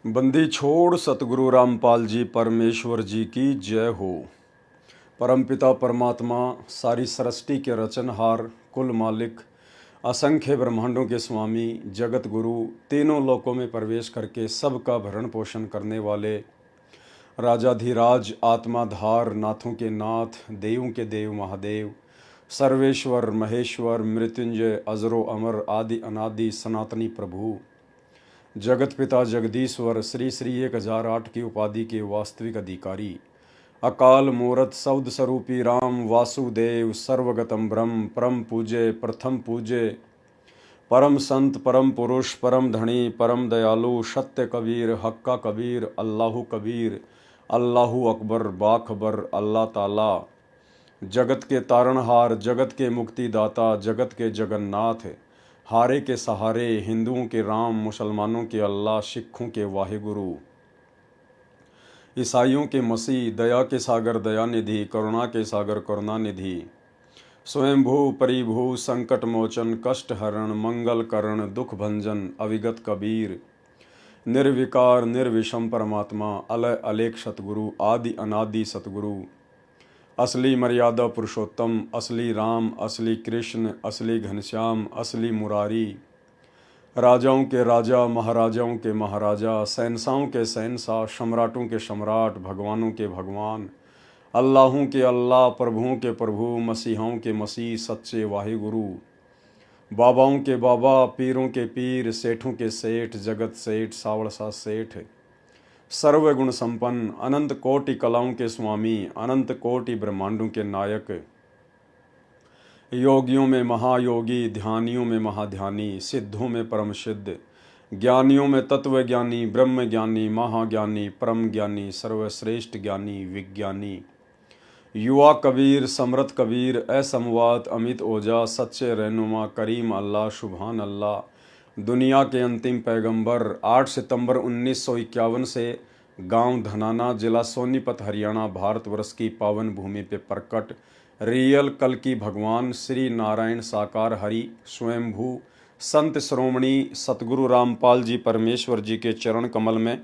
बंदी छोड़ सतगुरु रामपाल जी परमेश्वर जी की जय हो। परमपिता परमात्मा सारी सृष्टि के रचनहार, कुल मालिक, असंख्य ब्रह्मांडों के स्वामी, जगत गुरु, तीनों लोकों में प्रवेश करके सबका भरण पोषण करने वाले राजाधिराज, आत्माधार, नाथों के नाथ, देवों के देव महादेव, सर्वेश्वर महेश्वर, मृत्युंजय, अजरो अमर, आदि अनादि सनातनी प्रभु, जगत पिता जगदीश्वर, श्री श्री 1008 की उपाधि के वास्तविक अधिकारी, अकाल मूरत शब्द स्वरूपी राम वासुदेव, सर्वगतम ब्रह्म, परम पूज्य, प्रथम पूज्य, परम संत, परम पुरुष, परम धनी, परम दयालु, सत्य कबीर, हक्का कबीर, अल्लाहु कबीर, अल्लाहु अकबर, बाखबर, अल्लाह ताला, जगत के तारणहार, जगत के मुक्तिदाता, जगत के जगन्नाथ, हारे के सहारे, हिंदुओं के राम, मुसलमानों के अल्लाह, सिखों के वाहिगुरु, ईसाइयों के मसीह, दया के सागर दयानिधि, करुणा के सागर करुणानिधि, स्वयंभू परिभू, संकट मोचन, कष्ट हरण, मंगल करण, दुख भंजन, अविगत कबीर, निर्विकार निर्विषम परमात्मा, अलय अलेख सतगुरु, आदि अनादि सतगुरु, असली मर्यादा पुरुषोत्तम, असली राम, असली कृष्ण, असली घनश्याम, असली मुरारी, राजाओं के राजा, महाराजाओं के महाराजा, शहंशाहों के शहंशाह, सम्राटों के सम्राट, भगवानों के भगवान, अल्लाहों के अल्लाह, प्रभुओं के प्रभु, मसीहों के मसीह, सच्चे वाहिगुरु, बाबाओं के बाबा, पीरों के पीर, सेठों के सेठ, जगत सेठ, सावड़सा सेठ, सर्वगुण संपन्न, अनंत कोटि कलाओं के स्वामी, अनंत कोटि ब्रह्मांडों के नायक, योगियों में महायोगी, ध्यानियों में महाध्यानी, सिद्धों में परम सिद्ध, ज्ञानियों में तत्वज्ञानी, ब्रह्म ज्ञानी, महाज्ञानी, परम ज्ञानी, सर्वश्रेष्ठ ज्ञानी, विज्ञानी, युवा कबीर, समृत कबीर, असमवात, अमित ओजा, सच्चे रहनुमा, करीम अल्लाह, सुभान अल्लाह, दुनिया के अंतिम पैगंबर, 8 सितंबर 1951 से गांव धनाना, जिला सोनीपत, हरियाणा, भारतवर्ष की पावन भूमि पे प्रकट रियल कल की भगवान श्री नारायण साकार हरि स्वयंभू संत श्रोमणी सतगुरु रामपाल जी परमेश्वर जी के चरण कमल में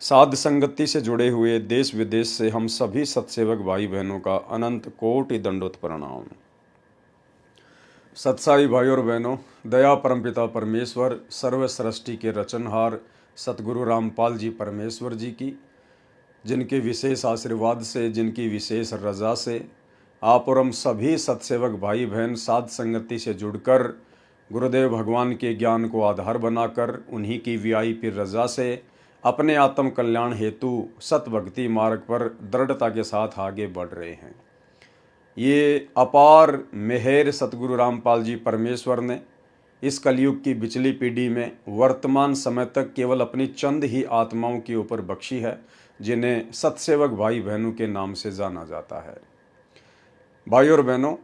साध संगति से जुड़े हुए देश विदेश से हम सभी सत्सेवक भाई बहनों का अनंत कोटि दंडोत प्रणाम। सत्साई भाई और बहनों, दया परमपिता परमेश्वर, सर्व सृष्टि के रचनहार सतगुरु रामपाल जी परमेश्वर जी की, जिनके विशेष आशीर्वाद से, जिनकी विशेष रजा से आप और हम सभी सत्सेवक भाई बहन साध संगति से जुड़कर गुरुदेव भगवान के ज्ञान को आधार बनाकर उन्हीं की वीआईपी रजा से अपने आत्म कल्याण हेतु सत भक्ति मार्ग पर दृढ़ता के साथ आगे बढ़ रहे हैं। ये अपार मेहर सतगुरु रामपाल जी परमेश्वर ने इस कलयुग की बिचली पीढ़ी में वर्तमान समय तक केवल अपनी चंद ही आत्माओं के ऊपर बख्शी है, जिन्हें सत्सेवक भाई बहनों के नाम से जाना जाता है। भाई और बहनों,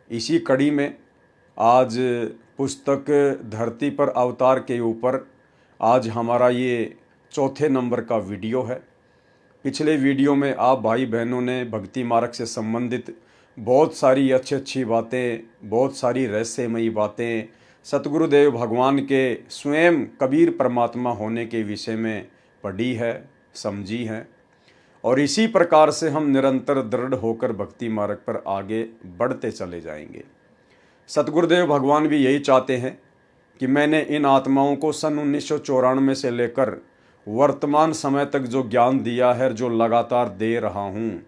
इसी कड़ी में आज पुस्तक धरती पर अवतार के ऊपर आज हमारा ये चौथे नंबर का वीडियो है। पिछले वीडियो में आप भाई बहनों ने भक्ति मार्ग से संबंधित बहुत सारी अच्छी अच्छी बातें, बहुत सारी रहस्यमयी बातें, सतगुरुदेव भगवान के स्वयं कबीर परमात्मा होने के विषय में पढ़ी है, समझी है, और इसी प्रकार से हम निरंतर दृढ़ होकर भक्ति मार्ग पर आगे बढ़ते चले जाएंगे। सतगुरुदेव भगवान भी यही चाहते हैं कि मैंने इन आत्माओं को सन 1994 से लेकर वर्तमान समय तक जो ज्ञान दिया है, जो लगातार दे रहा हूँ,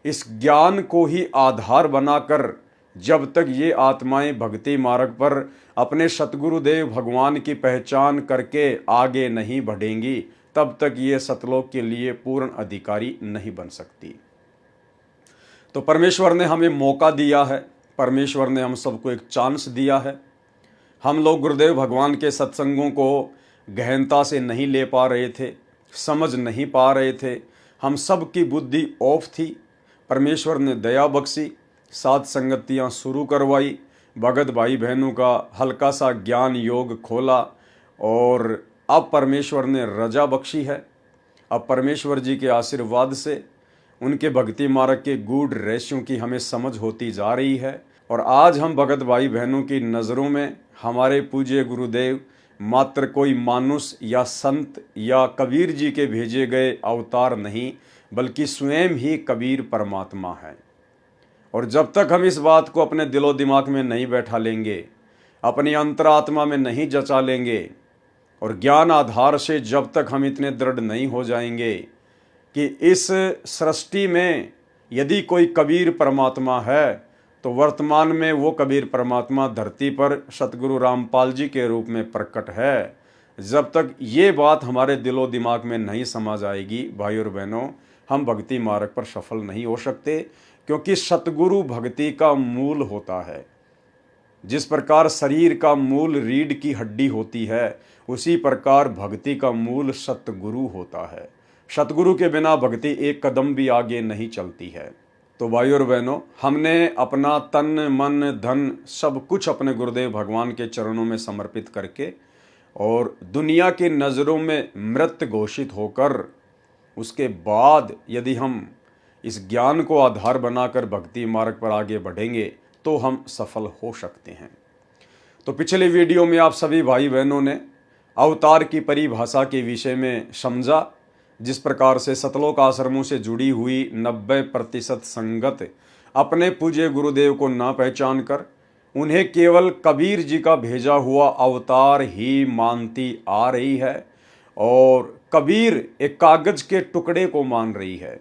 इस ज्ञान को ही आधार बनाकर जब तक ये आत्माएं भक्ति मार्ग पर अपने सतगुरुदेव भगवान की पहचान करके आगे नहीं बढ़ेंगी, तब तक ये सतलोक के लिए पूर्ण अधिकारी नहीं बन सकती। तो परमेश्वर ने हमें मौका दिया है, परमेश्वर ने हम सबको एक चांस दिया है। हम लोग गुरुदेव भगवान के सत्संगों को गहनता से नहीं ले पा रहे थे, समझ नहीं पा रहे थे, हम सब की बुद्धि ऑफ थी। परमेश्वर ने दया बख्शी, साध संगतियाँ शुरू करवाई, भगत भाई बहनों का हल्का सा ज्ञान योग खोला, और अब परमेश्वर ने रजा बख्शी है। अब परमेश्वर जी के आशीर्वाद से उनके भक्ति मार्ग के गूढ़ रहस्यों की हमें समझ होती जा रही है। और आज हम भगत भाई बहनों की नज़रों में हमारे पूज्य गुरुदेव मात्र कोई मानुष या संत या कबीर जी के भेजे गए अवतार नहीं, बल्कि स्वयं ही कबीर परमात्मा है। और जब तक हम इस बात को अपने दिलो दिमाग में नहीं बैठा लेंगे, अपनी अंतरात्मा में नहीं जचा लेंगे, और ज्ञान आधार से जब तक हम इतने दृढ़ नहीं हो जाएंगे कि इस सृष्टि में यदि कोई कबीर परमात्मा है तो वर्तमान में वो कबीर परमात्मा धरती पर सतगुरु रामपाल जी के रूप में प्रकट है, जब तक ये बात हमारे दिलो दिमाग में नहीं समा जाएगी, भाई और बहनों, हम भक्ति मार्ग पर सफल नहीं हो सकते। क्योंकि सतगुरु भक्ति का मूल होता है। जिस प्रकार शरीर का मूल रीढ़ की हड्डी होती है, उसी प्रकार भक्ति का मूल सतगुरु होता है। सतगुरु के बिना भक्ति एक कदम भी आगे नहीं चलती है। तो भाई और बहनों, हमने अपना तन मन धन सब कुछ अपने गुरुदेव भगवान के चरणों में समर्पित करके और दुनिया की नज़रों में मृत घोषित होकर, उसके बाद यदि हम इस ज्ञान को आधार बनाकर भक्ति मार्ग पर आगे बढ़ेंगे तो हम सफल हो सकते हैं। तो पिछले वीडियो में आप सभी भाई बहनों ने अवतार की परिभाषा के विषय में समझा। जिस प्रकार से सतलोक आश्रमों से जुड़ी हुई 90% संगत अपने पूज्य गुरुदेव को ना पहचान कर उन्हें केवल कबीर जी का भेजा हुआ अवतार ही मानती आ रही है, और कबीर एक कागज के टुकड़े को मान रही है।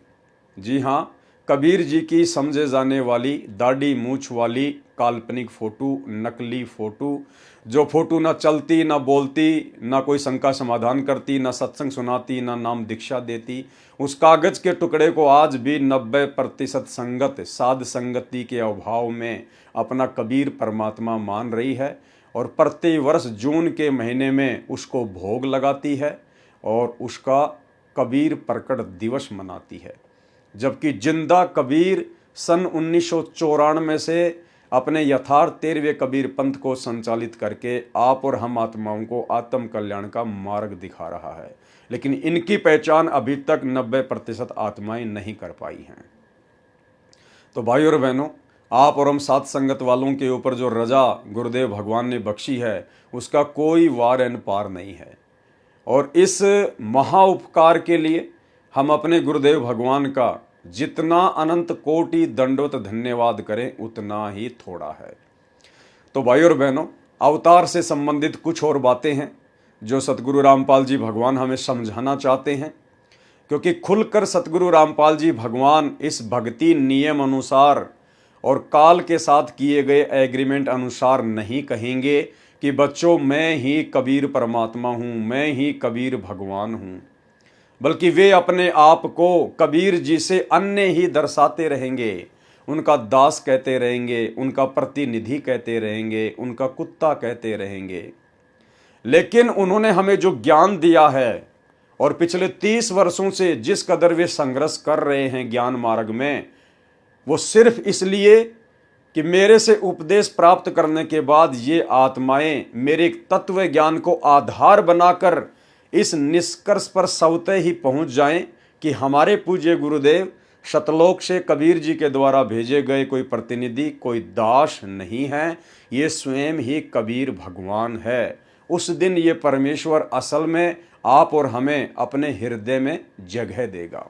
जी हाँ, कबीर जी की समझे जाने वाली दाढ़ी मूछ वाली काल्पनिक फोटो, नकली फोटो, जो फोटो ना चलती, ना बोलती, ना कोई शंका समाधान करती, ना सत्संग सुनाती, ना नाम दीक्षा देती, उस कागज के टुकड़े को आज भी 90% संगत साध संगति के अभाव में अपना कबीर परमात्मा मान रही है, और प्रति वर्ष जून के महीने में उसको भोग लगाती है और उसका कबीर प्रकट दिवस मनाती है। जबकि जिंदा कबीर सन 1994 से अपने यथार्थ 13वें कबीर पंथ को संचालित करके आप और हम आत्माओं को आत्म कल्याण का मार्ग दिखा रहा है, लेकिन इनकी पहचान अभी तक 90% आत्माएं नहीं कर पाई हैं। तो भाई और बहनों, आप और हम साथ संगत वालों के ऊपर जो रजा गुरुदेव भगवान ने बख्शी है, उसका कोई वार एन पार नहीं है। और इस महा उपकार के लिए हम अपने गुरुदेव भगवान का जितना अनंत कोटि दंडोत धन्यवाद करें उतना ही थोड़ा है। तो भाई और बहनों, अवतार से संबंधित कुछ और बातें हैं जो सतगुरु रामपाल जी भगवान हमें समझाना चाहते हैं, क्योंकि खुलकर सतगुरु रामपाल जी भगवान इस भक्ति नियम अनुसार और काल के साथ किए गए एग्रीमेंट अनुसार नहीं कहेंगे कि बच्चों मैं ही कबीर परमात्मा हूँ, मैं ही कबीर भगवान हूँ, बल्कि वे अपने आप को कबीर जी से अन्य ही दर्शाते रहेंगे, उनका दास कहते रहेंगे, उनका प्रतिनिधि कहते रहेंगे, उनका कुत्ता कहते रहेंगे। लेकिन उन्होंने हमें जो ज्ञान दिया है और पिछले 30 वर्षों से जिस कदर वे संघर्ष कर रहे हैं ज्ञान मार्ग में, वो सिर्फ इसलिए कि मेरे से उपदेश प्राप्त करने के बाद ये आत्माएं मेरे तत्व ज्ञान को आधार बनाकर इस निष्कर्ष पर स्वतः ही पहुंच जाएं कि हमारे पूज्य गुरुदेव सतलोक से कबीर जी के द्वारा भेजे गए कोई प्रतिनिधि, कोई दास नहीं है, ये स्वयं ही कबीर भगवान है। उस दिन ये परमेश्वर असल में आप और हमें अपने हृदय में जगह देगा।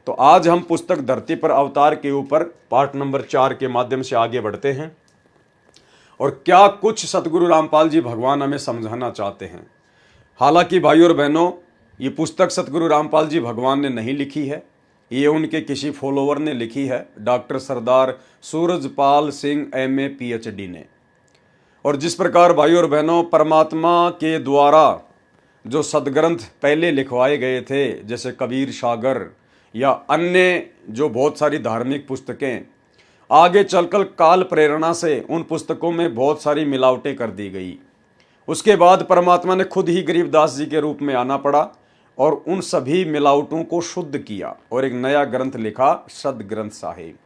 तो आज हम पुस्तक धरती पर अवतार के ऊपर पार्ट नंबर 4 के माध्यम से आगे बढ़ते हैं, और क्या कुछ सतगुरु रामपाल जी भगवान हमें समझाना चाहते हैं। हालांकि भाई और बहनों, ये पुस्तक सतगुरु रामपाल जी भगवान ने नहीं लिखी है, ये उनके किसी फॉलोवर ने लिखी है, डॉक्टर सरदार सूरजपाल सिंह MA PhD ने। और जिस प्रकार भाई और बहनों परमात्मा के द्वारा जो सदग्रंथ पहले लिखवाए गए थे, जैसे कबीर सागर या अन्य जो बहुत सारी धार्मिक पुस्तकें, आगे चलकर काल प्रेरणा से उन पुस्तकों में बहुत सारी मिलावटें कर दी गई। उसके बाद परमात्मा ने खुद ही गरीबदास जी के रूप में आना पड़ा और उन सभी मिलावटों को शुद्ध किया और एक नया ग्रंथ लिखा, सदग्रंथ साहिब।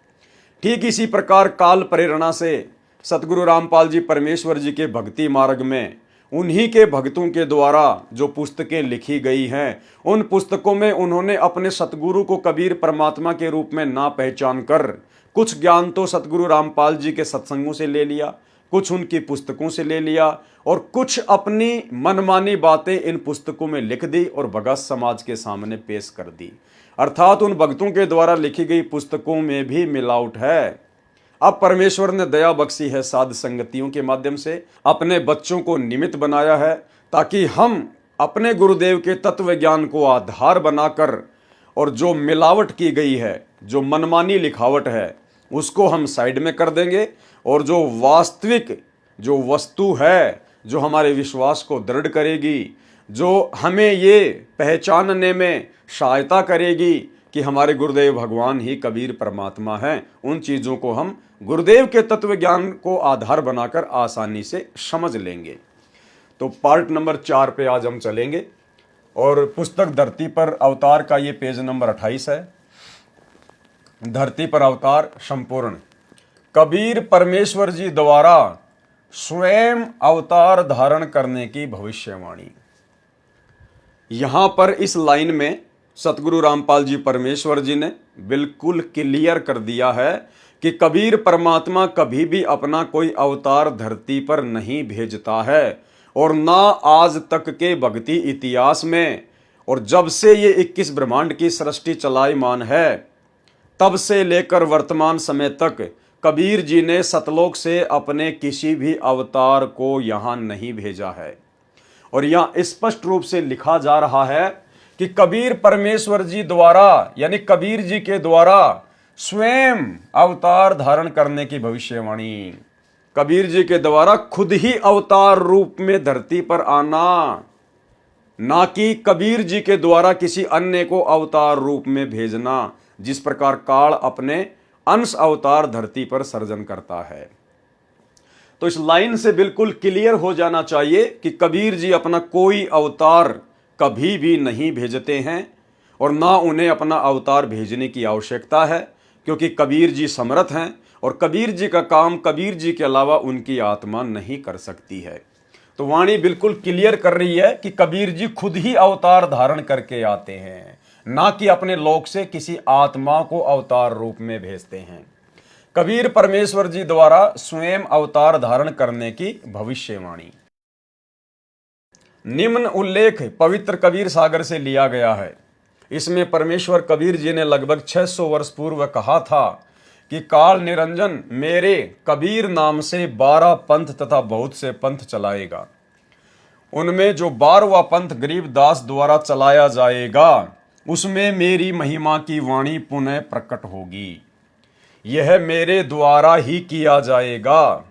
ठीक इसी प्रकार काल प्रेरणा से सतगुरु रामपाल जी परमेश्वर जी के भक्ति मार्ग में उन्हीं के भक्तों के द्वारा जो पुस्तकें लिखी गई हैं, उन पुस्तकों में उन्होंने अपने सतगुरु को कबीर परमात्मा के रूप में ना पहचान कर कुछ ज्ञान तो सतगुरु रामपाल जी के सत्संगों से ले लिया, कुछ उनकी पुस्तकों से ले लिया और कुछ अपनी मनमानी बातें इन पुस्तकों में लिख दी और भगत समाज के सामने पेश कर दी। अर्थात उन भक्तों के द्वारा लिखी गई पुस्तकों में भी मिलावट है। अब परमेश्वर ने दया बख्शी है, साध संगतियों के माध्यम से अपने बच्चों को निमित्त बनाया है, ताकि हम अपने गुरुदेव के तत्व ज्ञान को आधार बनाकर और जो मिलावट की गई है, जो मनमानी लिखावट है, उसको हम साइड में कर देंगे और जो वास्तविक जो वस्तु है, जो हमारे विश्वास को दृढ़ करेगी, जो हमें ये पहचानने में सहायता करेगी कि हमारे गुरुदेव भगवान ही कबीर परमात्मा हैं, उन चीज़ों को हम गुरुदेव के तत्व ज्ञान को आधार बनाकर आसानी से समझ लेंगे। तो पार्ट नंबर 4 पे आज हम चलेंगे और पुस्तक धरती पर अवतार का ये पेज नंबर 28 है। धरती पर अवतार संपूर्ण। कबीर परमेश्वर जी द्वारा स्वयं अवतार धारण करने की भविष्यवाणी। यहां पर इस लाइन में सतगुरु रामपाल जी परमेश्वर जी ने बिल्कुल क्लियर कर दिया है कि कबीर परमात्मा कभी भी अपना कोई अवतार धरती पर नहीं भेजता है और ना आज तक के भक्ति इतिहास में, और जब से ये 21 ब्रह्मांड की सृष्टि चलायमान है तब से लेकर वर्तमान समय तक कबीर जी ने सतलोक से अपने किसी भी अवतार को यहां नहीं भेजा है। और यहां स्पष्ट रूप से लिखा जा रहा है कि कबीर परमेश्वर जी द्वारा, यानी कबीर जी के द्वारा स्वयं अवतार धारण करने की भविष्यवाणी। कबीर जी के द्वारा खुद ही अवतार रूप में धरती पर आना, ना कि कबीर जी के द्वारा किसी अन्य को अवतार रूप में भेजना, जिस प्रकार काल अपने अंश अवतार धरती पर सर्जन करता है। तो इस लाइन से बिल्कुल क्लियर हो जाना चाहिए कि कबीर जी अपना कोई अवतार कभी भी नहीं भेजते हैं और ना उन्हें अपना अवतार भेजने की आवश्यकता है, क्योंकि कबीर जी समर्थ हैं और कबीर जी का काम कबीर जी के अलावा उनकी आत्मा नहीं कर सकती है। तो वाणी बिल्कुल क्लियर कर रही है कि कबीर जी खुद ही अवतार धारण करके आते हैं, ना कि अपने लोक से किसी आत्मा को अवतार रूप में भेजते हैं। कबीर परमेश्वर जी द्वारा स्वयं अवतार धारण करने की भविष्यवाणी। निम्न उल्लेख पवित्र कबीर सागर से लिया गया है। इसमें परमेश्वर कबीर जी ने लगभग 600 वर्ष पूर्व कहा था कि काल निरंजन मेरे कबीर नाम से 12 पंथ तथा बहुत से पंथ चलाएगा। उनमें जो 12वां पंथ गरीबदास द्वारा चलाया जाएगा उसमें मेरी महिमा की वाणी पुनः प्रकट होगी। यह मेरे द्वारा ही किया जाएगा।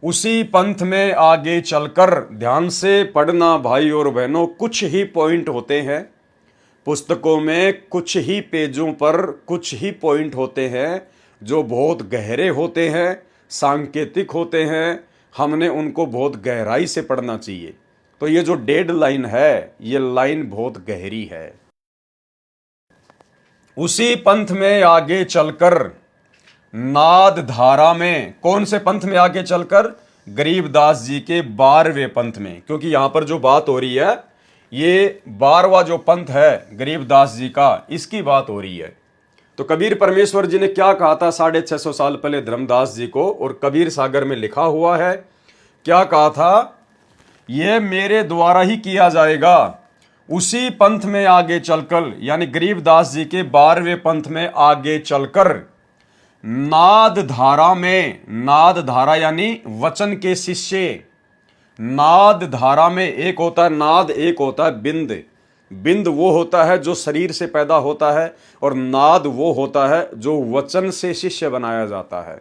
उसी पंथ में आगे चलकर ध्यान से पढ़ना भाई और बहनों, कुछ ही पॉइंट होते हैं पुस्तकों में, कुछ ही पेजों पर कुछ ही पॉइंट होते हैं जो बहुत गहरे होते हैं, सांकेतिक होते हैं। हमने उनको बहुत गहराई से पढ़ना चाहिए। तो ये जो डेड लाइन है, ये लाइन बहुत गहरी है। उसी पंथ में आगे चलकर नाद धारा में, कौन से पंथ में आगे चलकर? गरीबदास जी के 12वें पंथ में, क्योंकि यहां पर जो बात हो रही है ये 12वां जो पंथ है गरीबदास जी का, इसकी बात हो रही है। तो कबीर परमेश्वर जी ने क्या कहा था 650 साल पहले धर्मदास जी को, और कबीर सागर में लिखा हुआ है। क्या कहा था? यह मेरे द्वारा ही किया जाएगा। उसी पंथ में आगे चलकर, यानी गरीबदास जी के 12वें पंथ में आगे चलकर नाद धारा में, नाद धारा यानी वचन के शिष्य, नाद धारा में एक होता है नाद, एक होता है बिंद। बिंद वो होता है जो शरीर से पैदा होता है और नाद वो होता है जो वचन से शिष्य बनाया जाता है।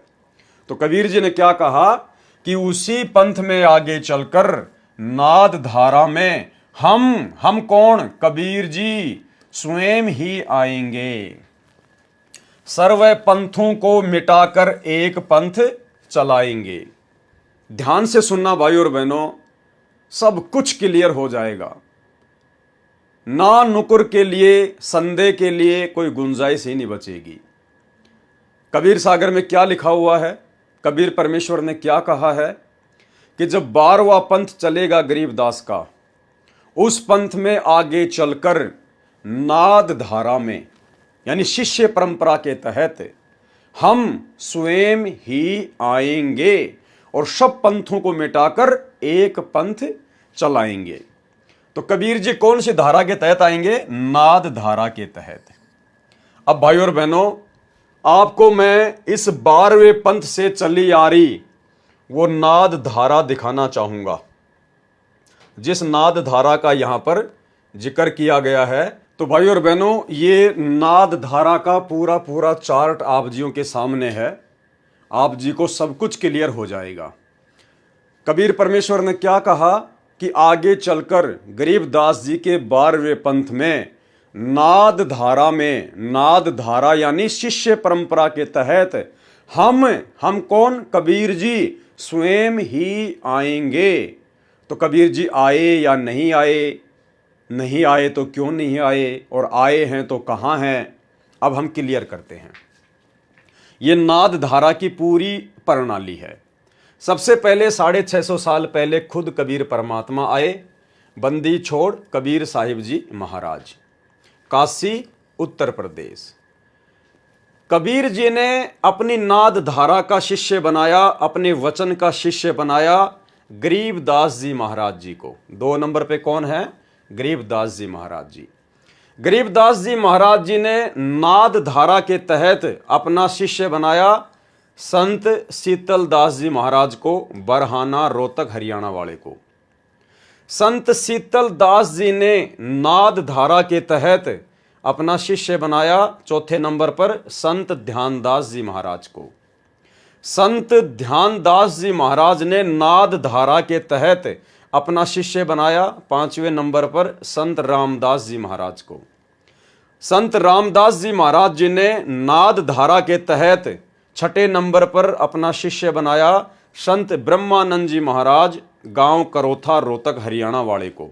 तो कबीर जी ने क्या कहा कि उसी पंथ में आगे चलकर नाद धारा में हम कौन? कबीर जी स्वयं ही आएंगे। सर्व पंथों को मिटाकर एक पंथ चलाएंगे। ध्यान से सुनना भाई और बहनों, सब कुछ क्लियर हो जाएगा। ना नुकुर के लिए, संदेह के लिए कोई गुंजाइश ही नहीं बचेगी। कबीर सागर में क्या लिखा हुआ है? कबीर परमेश्वर ने क्या कहा है कि जब 12वां पंथ चलेगा गरीबदास का, उस पंथ में आगे चलकर नाद धारा में, यानी शिष्य परंपरा के तहत हम स्वयं ही आएंगे और सब पंथों को मिटाकर एक पंथ चलाएंगे। तो कबीर जी कौन सी धारा के तहत आएंगे? नाद धारा के तहत। अब भाई और बहनों, आपको मैं इस 12वें पंथ से चली आ रही वो नाद धारा दिखाना चाहूंगा, जिस नाद धारा का यहां पर जिक्र किया गया है। तो भाई और बहनों, ये नाद धारा का पूरा पूरा चार्ट आप जियों के सामने है, आप जी को सब कुछ क्लियर हो जाएगा। कबीर परमेश्वर ने क्या कहा कि आगे चलकर गरीबदास जी के 12वें पंथ में नाद धारा में, नाद धारा यानी शिष्य परंपरा के तहत हम कौन? कबीर जी स्वयं ही आएंगे। तो कबीर जी आए या नहीं आए? नहीं आए तो क्यों नहीं आए, और आए हैं तो कहाँ हैं? अब हम क्लियर करते हैं। ये नाद धारा की पूरी प्रणाली है। सबसे पहले 650 साल पहले खुद कबीर परमात्मा आए, बंदी छोड़ कबीर साहिब जी महाराज, काशी उत्तर प्रदेश। कबीर जी ने अपनी नाद धारा का शिष्य बनाया, अपने वचन का शिष्य बनाया गरीबदास जी महाराज जी को। 2 नंबर पे कौन है? गरीबदास जी महाराज जी। गरीबदास जी महाराज जी ने नाद धारा के तहत अपना शिष्य बनाया संत शीतल दास जी महाराज को, बरहाना रोहतक हरियाणा वाले को। संत शीतल दास जी ने नाद धारा के तहत अपना शिष्य बनाया 4थे नंबर पर संत ध्यानदास जी महाराज को। संत ध्यानदास जी महाराज ने नाद धारा के तहत अपना शिष्य बनाया 5वें नंबर पर संत रामदास जी महाराज को। संत रामदास जी महाराज जी ने नाद धारा के तहत 6ठे नंबर पर अपना शिष्य बनाया संत ब्रह्मानंद जी महाराज, गांव करोथा रोहतक हरियाणा वाले को।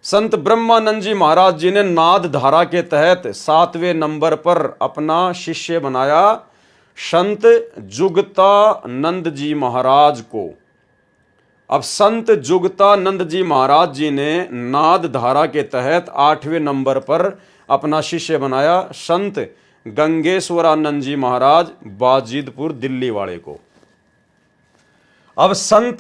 संत ब्रह्मानंद जी महाराज जी ने नाद धारा के तहत 7वें नंबर पर अपना शिष्य बनाया संत जुगतानंद जी महाराज को। अब संत जुगतानंद जी महाराज जी ने नाद धारा के तहत 8वें नंबर पर अपना शिष्य बनाया संत गंगेश्वरानंद जी महाराज, बाजिदपुर दिल्ली वाले को। अब संत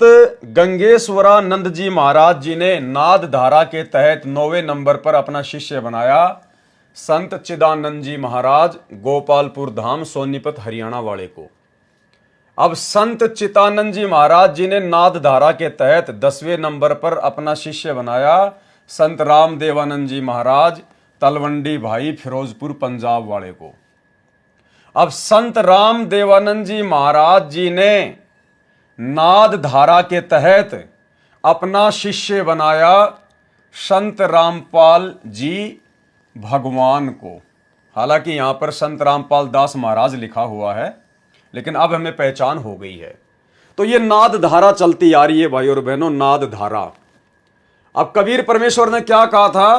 गंगेश्वरानंद जी महाराज जी ने नाद धारा के तहत 9वें नंबर पर अपना शिष्य बनाया संत चिदानंद जी महाराज, गोपालपुर धाम सोनीपत हरियाणा वाले को। अब संत चिदानंद जी महाराज जी ने नाद धारा के तहत 10वें नंबर पर अपना शिष्य बनाया संत रामदेवानंद जी महाराज, तलवंडी भाई, फिरोजपुर पंजाब वाले को। अब संत रामदेवानंद जी महाराज जी ने नाद धारा के तहत अपना शिष्य बनाया संत रामपाल जी भगवान को। हालांकि यहां पर संत रामपाल दास महाराज लिखा हुआ है, लेकिन अब हमें पहचान हो गई है। तो ये नाद धारा चलती आ रही है भाई और बहनों, नाद धारा। अब कबीर परमेश्वर ने क्या कहा था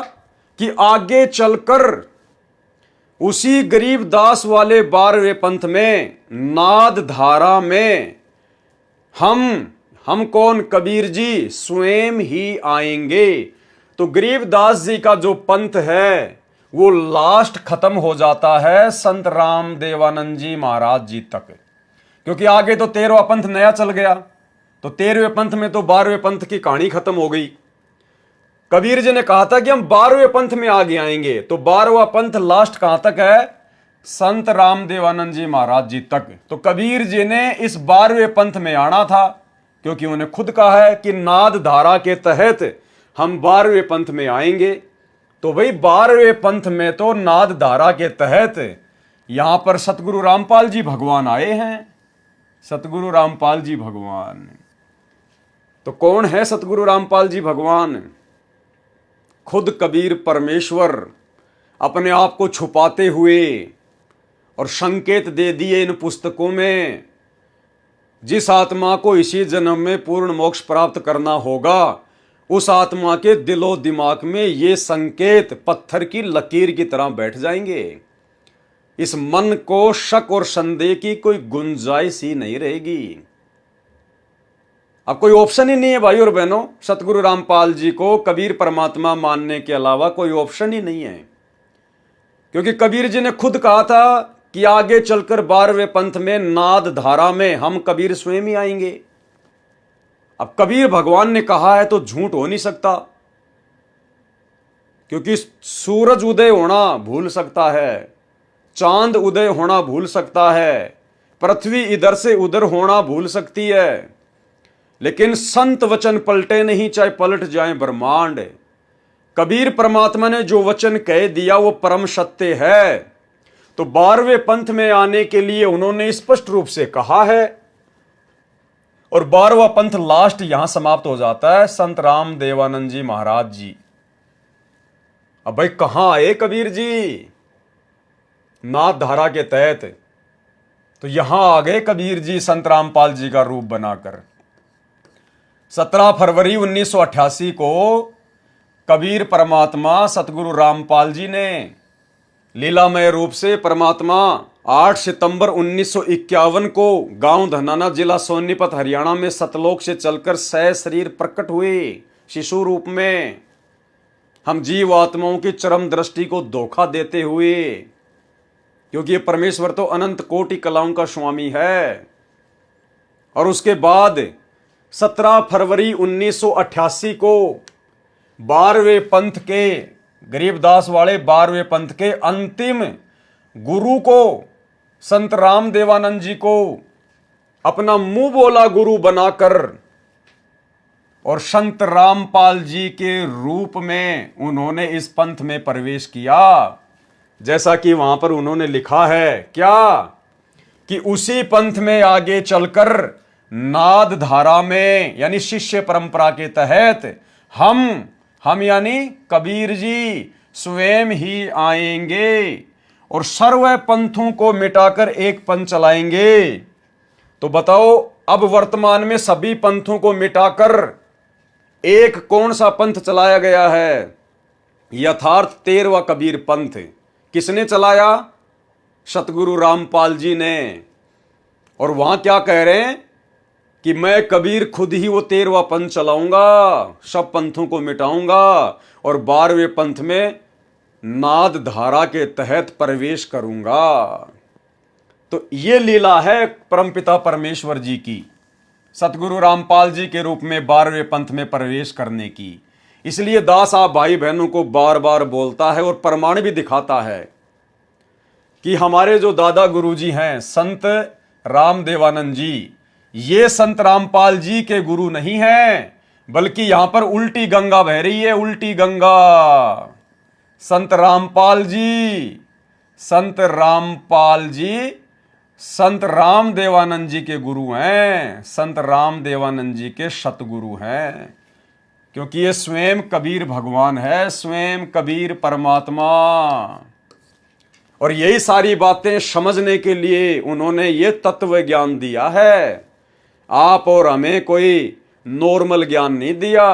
कि आगे चलकर उसी गरीबदास वाले 12वें पंथ में नाद धारा में हम कौन? कबीर जी स्वयं ही आएंगे। तो गरीबदास जी का जो पंथ है वो लास्ट खत्म हो जाता है संत रामदेवानंद जी महाराज जी तक, क्योंकि आगे तो 13वां पंथ नया चल गया। तो 13वें पंथ में तो 12वें पंथ की कहानी खत्म हो गई। कबीर जी ने कहा था कि हम 12वें पंथ में आगे आएंगे, तो 12वां पंथ लास्ट कहां तक है? संत रामदेवानंद जी महाराज जी तक। तो कबीर जी ने इस 12वें पंथ में आना था, क्योंकि उन्होंने खुद कहा है कि नाद धारा के तहत हम 12वें पंथ में आएंगे। तो भाई 12वें पंथ में तो नाद धारा के तहत यहां पर सतगुरु रामपाल जी भगवान आए हैं। सतगुरु रामपाल जी भगवान, तो कौन है सतगुरु रामपाल जी भगवान? खुद कबीर परमेश्वर अपने आप को छुपाते हुए और संकेत दे दिए इन पुस्तकों में, जिस आत्मा को इसी जन्म में पूर्ण मोक्ष प्राप्त करना होगा उस आत्मा के दिलो दिमाग में ये संकेत पत्थर की लकीर की तरह बैठ जाएंगे। इस मन को शक और संदेह की कोई गुंजाइश ही नहीं रहेगी। अब कोई ऑप्शन ही नहीं है भाई और बहनों, सतगुरु रामपाल जी को कबीर परमात्मा मानने के अलावा कोई ऑप्शन ही नहीं है, क्योंकि कबीर जी ने खुद कहा था कि आगे चलकर 12वें पंथ में नाद धारा में हम कबीर स्वयं ही आएंगे। अब कबीर भगवान ने कहा है तो झूठ हो नहीं सकता, क्योंकि सूरज उदय होना भूल सकता है, चांद उदय होना भूल सकता है, पृथ्वी इधर से उधर होना भूल सकती है, लेकिन संत वचन पलटे नहीं, चाहे पलट जाए ब्रह्मांड। कबीर परमात्मा ने जो वचन कह दिया वो परम सत्य है। तो 12वें पंथ में आने के लिए उन्होंने स्पष्ट रूप से कहा है, और 12वां पंथ लास्ट यहां समाप्त हो जाता है। संत राम देवानंद जी महाराज जी, अब भाई कहां आए कबीर जी? नाथ धारा के तहत तो यहां आ गए कबीर जी संत रामपाल जी का रूप बनाकर। 17 फरवरी 1988 को कबीर परमात्मा सतगुरु रामपाल जी ने लीलामय रूप से परमात्मा 8 सितंबर 1951 को गांव धनाना, जिला सोनीपत, हरियाणा में सतलोक से चलकर सह शरीर प्रकट हुए शिशु रूप में। हम जीव आत्माओं की चरम दृष्टि को धोखा देते हुए, क्योंकि ये परमेश्वर तो अनंत कोटि कलाओं का स्वामी है। और उसके बाद 17 फरवरी 1988 को 12वें पंथ के, गरीबदास वाले 12वें पंथ के अंतिम गुरु को, संत राम देवानंद जी को अपना मुंह बोला गुरु बनाकर और संत रामपाल जी के रूप में उन्होंने इस पंथ में प्रवेश किया। जैसा कि वहां पर उन्होंने लिखा है क्या, कि उसी पंथ में आगे चलकर नाद धारा में, यानी शिष्य परंपरा के तहत हम यानी कबीर जी स्वयं ही आएंगे और सर्व पंथों को मिटाकर एक पंथ चलाएंगे। तो बताओ, अब वर्तमान में सभी पंथों को मिटाकर एक कौन सा पंथ चलाया गया है? यथार्थ 13वां कबीर पंथ। किसने चलाया? सतगुरु रामपाल जी ने। और वहां क्या कह रहे हैं कि मैं कबीर खुद ही वो 13वां पंथ चलाऊंगा, सब पंथों को मिटाऊंगा और 12वें पंथ में नाद धारा के तहत प्रवेश करूंगा। तो ये लीला है परमपिता परमेश्वर जी की, सतगुरु रामपाल जी के रूप में 12वें पंथ में प्रवेश करने की। इसलिए दास आप भाई बहनों को बार बार बोलता है और प्रमाण भी दिखाता है कि हमारे जो दादा गुरुजी हैं संत राम देवानंद जी, ये संत रामपाल जी के गुरु नहीं हैं, बल्कि यहां पर उल्टी गंगा बह रही है, उल्टी गंगा। संत रामपाल जी, संत रामपाल जी संत राम देवानंद जी के गुरु हैं, संत राम देवानंद जी के सतगुरु हैं, क्योंकि ये स्वयं कबीर भगवान है, स्वयं कबीर परमात्मा। और यही सारी बातें समझने के लिए उन्होंने ये तत्व ज्ञान दिया है। आप और हमें कोई नॉर्मल ज्ञान नहीं दिया।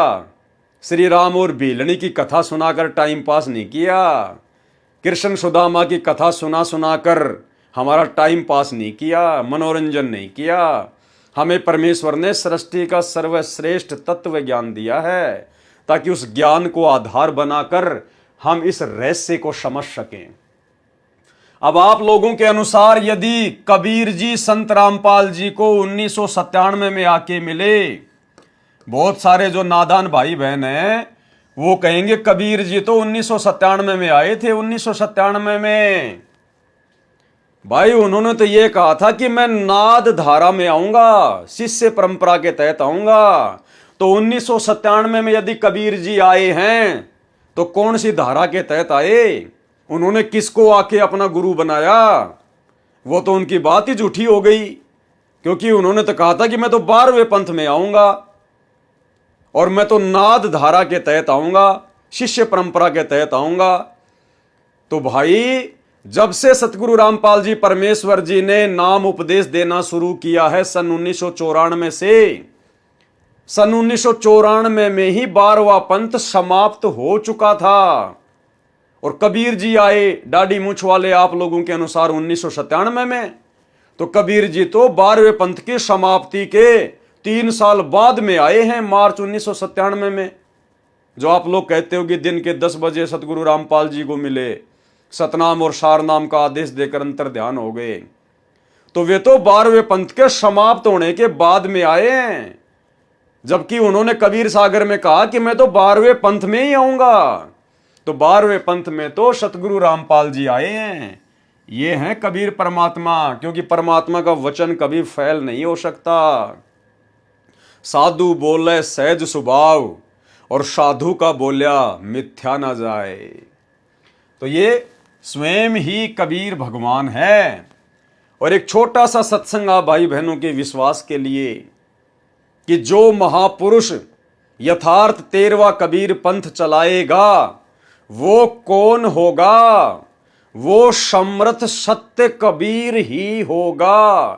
श्री राम और भीलनी की कथा सुनाकर टाइम पास नहीं किया, कृष्ण सुदामा की कथा सुना सुनाकर हमारा टाइम पास नहीं किया, मनोरंजन नहीं किया। हमें परमेश्वर ने सृष्टि का सर्वश्रेष्ठ तत्व ज्ञान दिया है, ताकि उस ज्ञान को आधार बनाकर हम इस रहस्य को समझ सकें। अब आप लोगों के अनुसार यदि कबीर जी संत रामपाल जी को 1997 में आके मिले, बहुत सारे जो नादान भाई बहन हैं वो कहेंगे कबीर जी तो 1997 में आए थे। 1997 में भाई उन्होंने तो ये कहा था कि मैं नाद धारा में आऊंगा, शिष्य परंपरा के तहत आऊंगा। तो 1997 में यदि कबीर जी आए हैं तो कौन सी धारा के तहत आए? उन्होंने किसको आके अपना गुरु बनाया? वो तो उनकी बात ही झूठी हो गई, क्योंकि उन्होंने तो कहा था कि मैं तो 12वें पंथ में आऊंगा और मैं तो नाद धारा के तहत आऊंगा, शिष्य परंपरा के तहत आऊंगा। तो भाई जब से सतगुरु रामपाल जी परमेश्वर जी ने नाम उपदेश देना शुरू किया है सन 1994 से, सन 1994 में ही 12वां पंथ समाप्त हो चुका था और कबीर जी आए दाढ़ी मूछ वाले आप लोगों के अनुसार 1997 में। तो कबीर जी तो 12वें पंथ की समाप्ति के 3 साल बाद में आए हैं, मार्च 1997 में। जो आप लोग कहते हो कि दिन के 10 बजे सतगुरु रामपाल जी को मिले, सतनाम और सारनाम का आदेश देकर अंतर ध्यान हो गए, तो वे तो 12वें पंथ के समाप्त होने के बाद में आए हैं। जबकि उन्होंने कबीर सागर में कहा कि मैं तो 12वें पंथ में ही आऊंगा। तो 12वें पंथ में तो सतगुरु रामपाल जी आए हैं। ये हैं कबीर परमात्मा, क्योंकि परमात्मा का वचन कभी फैल नहीं हो सकता। साधु बोले सहज स्वभाव, और साधु का बोलिया मिथ्या ना जाए। तो ये स्वयं ही कबीर भगवान है। और एक छोटा सा सत्संग आप भाई बहनों के विश्वास के लिए, कि जो महापुरुष यथार्थ 13वां कबीर पंथ चलाएगा वो कौन होगा? वो समर्थ सत्य कबीर ही होगा।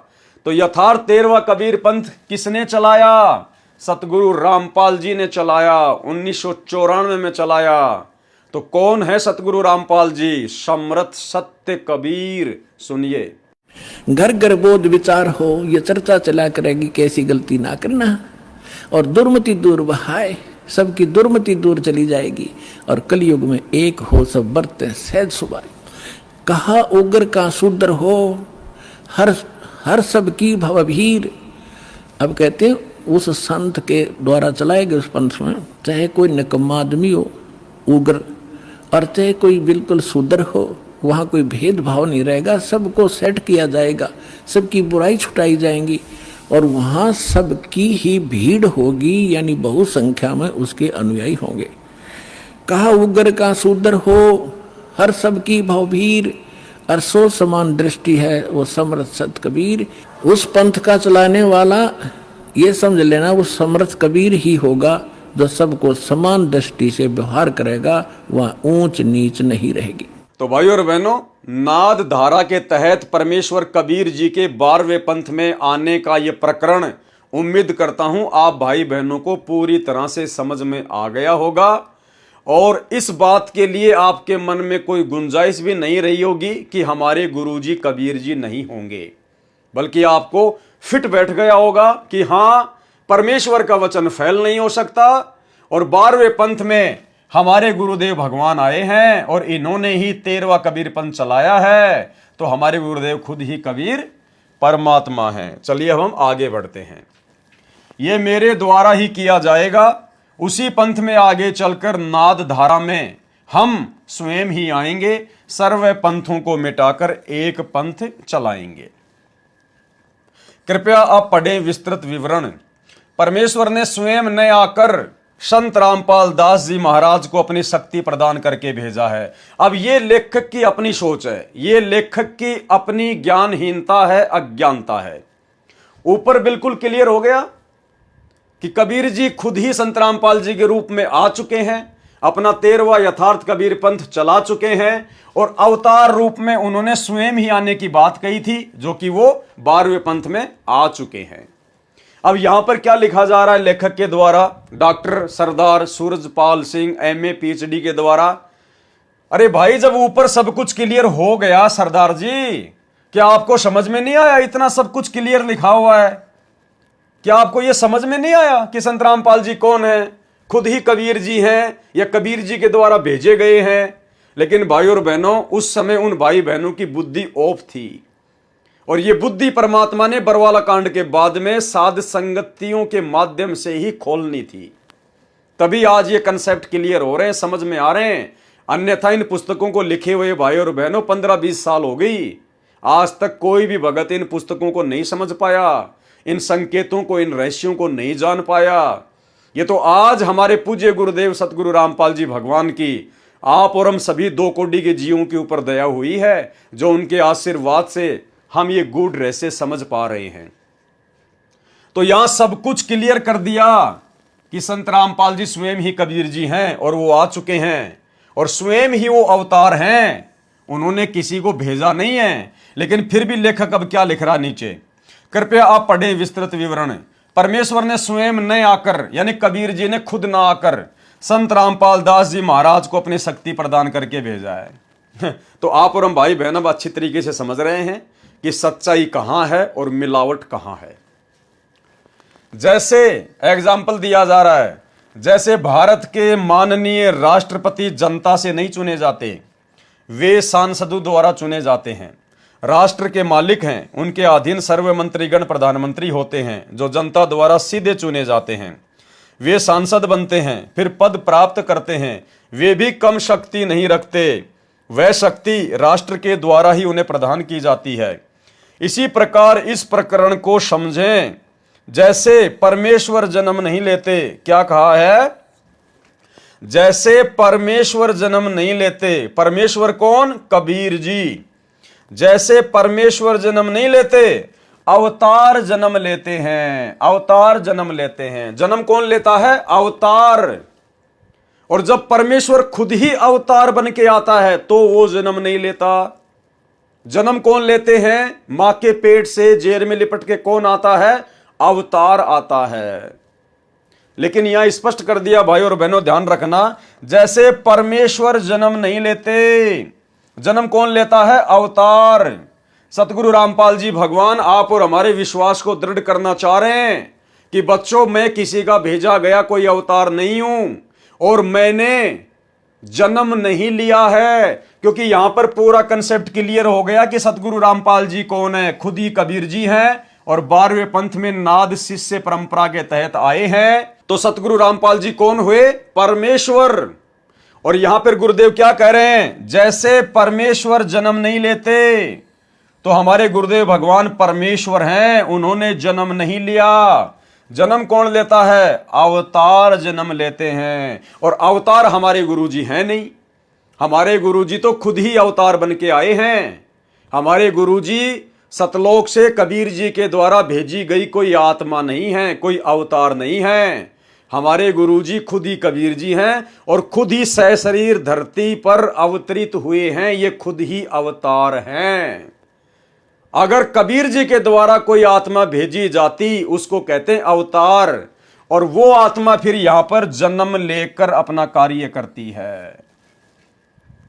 तो यथार्थ 13वां कबीर पंथ किसने चलाया? सतगुरु रामपाल जी ने चलाया, 1994 में चलाया। तो कौन है सतगुरु रामपाल जी? समर्थ सत्य कबीर। सुनिए। घर घर बोध विचार हो, ये चर्चा चला करेगी कैसी गलती ना करना, और दुर्मति दूर बहाए, सबकी दुर्मति दूर चली जाएगी, और कलयुग में एक हो सब बरते सहज सुभाए। कहा उग्र का शूद्र हो, हर सब की भवभीर। अब कहते हैं उस संत के द्वारा चलाए गए उस पंथ में, चाहे कोई निकम्मा आदमी हो उग्र, और चाहे कोई बिल्कुल शूद्र हो, वहाँ कोई भेदभाव नहीं रहेगा, सबको सेट किया जाएगा, सबकी बुराई छुटाई जाएंगी, और वहाँ सबकी ही भीड़ होगी, यानी बहु संख्या में उसके अनुयायी होंगे। कहा उग्र का शूद्र हो, हर सबकी भवभीर, और सो समान दृष्टि है वो समर्थ सत कबीर। उस पंथ का चलाने वाला ये समझ लेना वो समर्थ कबीर ही होगा, जो सबको समान दृष्टि से व्यवहार करेगा, वहाँ ऊंच नीच नहीं रहेगी। तो भाई और बहनों, नाद धारा के तहत परमेश्वर कबीर जी के 12वें पंथ में आने का ये प्रकरण उम्मीद करता हूं आप भाई बहनों को पूरी तरह से समझ में आ गया होगा, और इस बात के लिए आपके मन में कोई गुंजाइश भी नहीं रही होगी कि हमारे गुरुजी कबीर जी नहीं होंगे, बल्कि आपको फिट बैठ गया होगा कि हां, परमेश्वर का वचन फैल नहीं हो सकता, और 12वें पंथ में हमारे गुरुदेव भगवान आए हैं, और इन्होंने ही 13वां कबीर पंथ चलाया है। तो हमारे गुरुदेव खुद ही कबीर परमात्मा हैं। चलिए अब हम आगे बढ़ते हैं। ये मेरे द्वारा ही किया जाएगा। उसी पंथ में आगे चलकर नाद धारा में हम स्वयं ही आएंगे, सर्व पंथों को मिटाकर एक पंथ चलाएंगे। कृपया आप पढ़ें विस्तृत विवरण। परमेश्वर ने स्वयं न आकर संत रामपाल दास जी महाराज को अपनी शक्ति प्रदान करके भेजा है। अब ये लेखक की अपनी सोच है, ये लेखक की अपनी ज्ञानहीनता है, अज्ञानता है। ऊपर बिल्कुल क्लियर हो गया कि कबीर जी खुद ही संत रामपाल जी के रूप में आ चुके हैं, अपना 13वां यथार्थ कबीर पंथ चला चुके हैं, और अवतार रूप में उन्होंने स्वयं ही आने की बात कही थी, जो कि वो 12वें पंथ में आ चुके हैं। अब यहां पर क्या लिखा जा रहा है लेखक के द्वारा, डॉक्टर सरदार सूरजपाल सिंह MA PhD के द्वारा? अरे भाई, जब ऊपर सब कुछ क्लियर हो गया सरदार जी, क्या आपको समझ में नहीं आया? इतना सब कुछ क्लियर लिखा हुआ है, क्या आपको यह समझ में नहीं आया कि संत रामपाल जी कौन है? खुद ही कबीर जी हैं या कबीर जी के द्वारा भेजे गए हैं? लेकिन भाई और बहनों, उस समय उन भाई बहनों की बुद्धि ऑफ थी, और ये बुद्धि परमात्मा ने बरवाला कांड के बाद में साध संगतियों के माध्यम से ही खोलनी थी। तभी आज ये कंसेप्ट क्लियर हो रहे हैं, समझ में आ रहे हैं। अन्यथा इन पुस्तकों को लिखे हुए भाई और बहनों 15-20 साल हो गई, आज तक कोई भी भगत इन पुस्तकों को नहीं समझ पाया, इन संकेतों को, इन रहस्यों को नहीं जान पाया। ये तो आज हमारे पूज्य गुरुदेव सतगुरु रामपाल जी भगवान की आप और हम सभी 2 कोटि के जीवों के ऊपर दया हुई है, जो उनके आशीर्वाद से हम ये गूढ़ रहस्य समझ पा रहे हैं। तो यहां सब कुछ क्लियर कर दिया कि संत रामपाल जी स्वयं ही कबीर जी हैं, और वो आ चुके हैं, और स्वयं ही वो अवतार हैं, उन्होंने किसी को भेजा नहीं है। लेकिन फिर भी लेखक अब क्या लिख रहा नीचे, कृपया आप पढ़ें विस्तृत विवरण। परमेश्वर ने स्वयं न आकर, यानी कबीर जी ने खुद ना आकर संत रामपाल दास जी महाराज को अपनी शक्ति प्रदान करके भेजा है। तो आप और हम भाई बहन अब अच्छी तरीके से समझ रहे हैं कि सच्चाई कहां है और मिलावट कहां है। जैसे एग्जाम्पल दिया जा रहा है, जैसे भारत के माननीय राष्ट्रपति जनता से नहीं चुने जाते, वे सांसदों द्वारा चुने जाते हैं। राष्ट्र के मालिक हैं, उनके अधीन सर्व मंत्रीगण प्रधानमंत्री होते हैं, जो जनता द्वारा सीधे चुने जाते हैं। वे सांसद बनते हैं, फिर पद प्राप्त करते हैं, वे भी कम शक्ति नहीं रखते। वह शक्ति राष्ट्र के द्वारा ही उन्हें प्रदान की जाती है। इसी प्रकार इस प्रकरण को समझें। जैसे परमेश्वर जन्म नहीं लेते, क्या कहा है? जैसे परमेश्वर जन्म नहीं लेते। परमेश्वर कौन? कबीर जी। जैसे परमेश्वर जन्म नहीं लेते, अवतार जन्म लेते हैं। अवतार जन्म लेते हैं। जन्म कौन लेता है? अवतार। और जब परमेश्वर खुद ही अवतार बन के आता है तो वो जन्म नहीं लेता। जन्म कौन लेते हैं? मां के पेट से जेर में लिपट के कौन आता है? अवतार आता है। लेकिन यहां स्पष्ट कर दिया भाई और बहनों, ध्यान रखना, जैसे परमेश्वर जन्म नहीं लेते, जन्म कौन लेता है? अवतार। सतगुरु रामपाल जी भगवान आप और हमारे विश्वास को दृढ़ करना चाह रहे हैं कि बच्चों, मैं किसी का भेजा गया कोई अवतार नहीं हूं और मैंने जन्म नहीं लिया है, क्योंकि यहां पर पूरा कंसेप्ट क्लियर हो गया कि सतगुरु रामपाल जी कौन है। खुद ही कबीर जी हैं और 12वें पंथ में नाद शिष्य परंपरा के तहत आए हैं। तो सतगुरु रामपाल जी कौन हुए? परमेश्वर। और यहां पर गुरुदेव क्या कह रहे हैं? जैसे परमेश्वर जन्म नहीं लेते, तो हमारे गुरुदेव भगवान परमेश्वर हैं, उन्होंने जन्म नहीं लिया। जन्म कौन लेता है? अवतार जन्म लेते हैं। और अवतार हमारे गुरुजी हैं नहीं। हमारे गुरुजी तो खुद ही अवतार बन के आए हैं। हमारे गुरुजी सतलोक से कबीर जी के द्वारा भेजी गई कोई आत्मा नहीं है, कोई अवतार नहीं है। हमारे गुरुजी खुद ही कबीर जी हैं और खुद ही सशरीर धरती पर अवतरित हुए हैं। ये खुद ही अवतार हैं। अगर कबीर जी के द्वारा कोई आत्मा भेजी जाती, उसको कहते हैं अवतार, और वो आत्मा फिर यहां पर जन्म लेकर अपना कार्य करती है।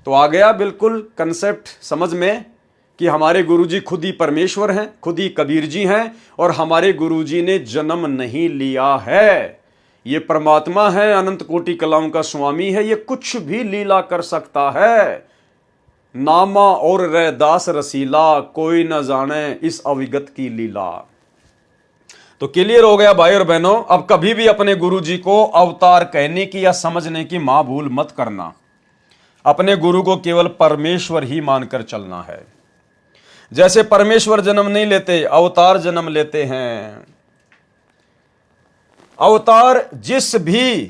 तो आ गया बिल्कुल कंसेप्ट समझ में कि हमारे गुरुजी खुद ही परमेश्वर हैं, खुद ही कबीर जी हैं और हमारे गुरुजी ने जन्म नहीं लिया है। ये परमात्मा है, अनंत कोटि कलाओं का स्वामी है, ये कुछ भी लीला कर सकता है। नामा और रैदास रसीला, कोई न जाने इस अविगत की लीला। तो क्लियर हो गया भाई और बहनों। अब कभी भी अपने गुरुजी को अवतार कहने की या समझने की मां भूल मत करना। अपने गुरु को केवल परमेश्वर ही मानकर चलना है। जैसे परमेश्वर जन्म नहीं लेते, अवतार जन्म लेते हैं। अवतार जिस भी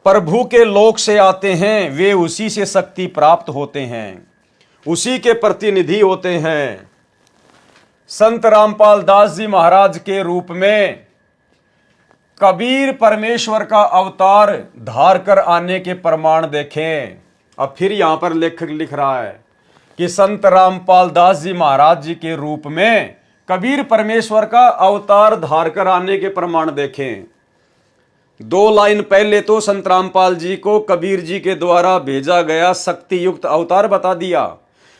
प्रभु के लोक से आते हैं, वे उसी से शक्ति प्राप्त होते हैं, उसी के प्रतिनिधि होते हैं। संत रामपाल दास जी महाराज के रूप में कबीर परमेश्वर का अवतार धार कर आने के प्रमाण देखें। अब फिर यहां पर लेखक लिख रहा है कि संत रामपाल दास जी महाराज जी के रूप में कबीर परमेश्वर का अवतार धार कर आने के प्रमाण देखें। 2 लाइन पहले तो संत रामपाल जी को कबीर जी के द्वारा भेजा गया शक्ति युक्त अवतार बता दिया,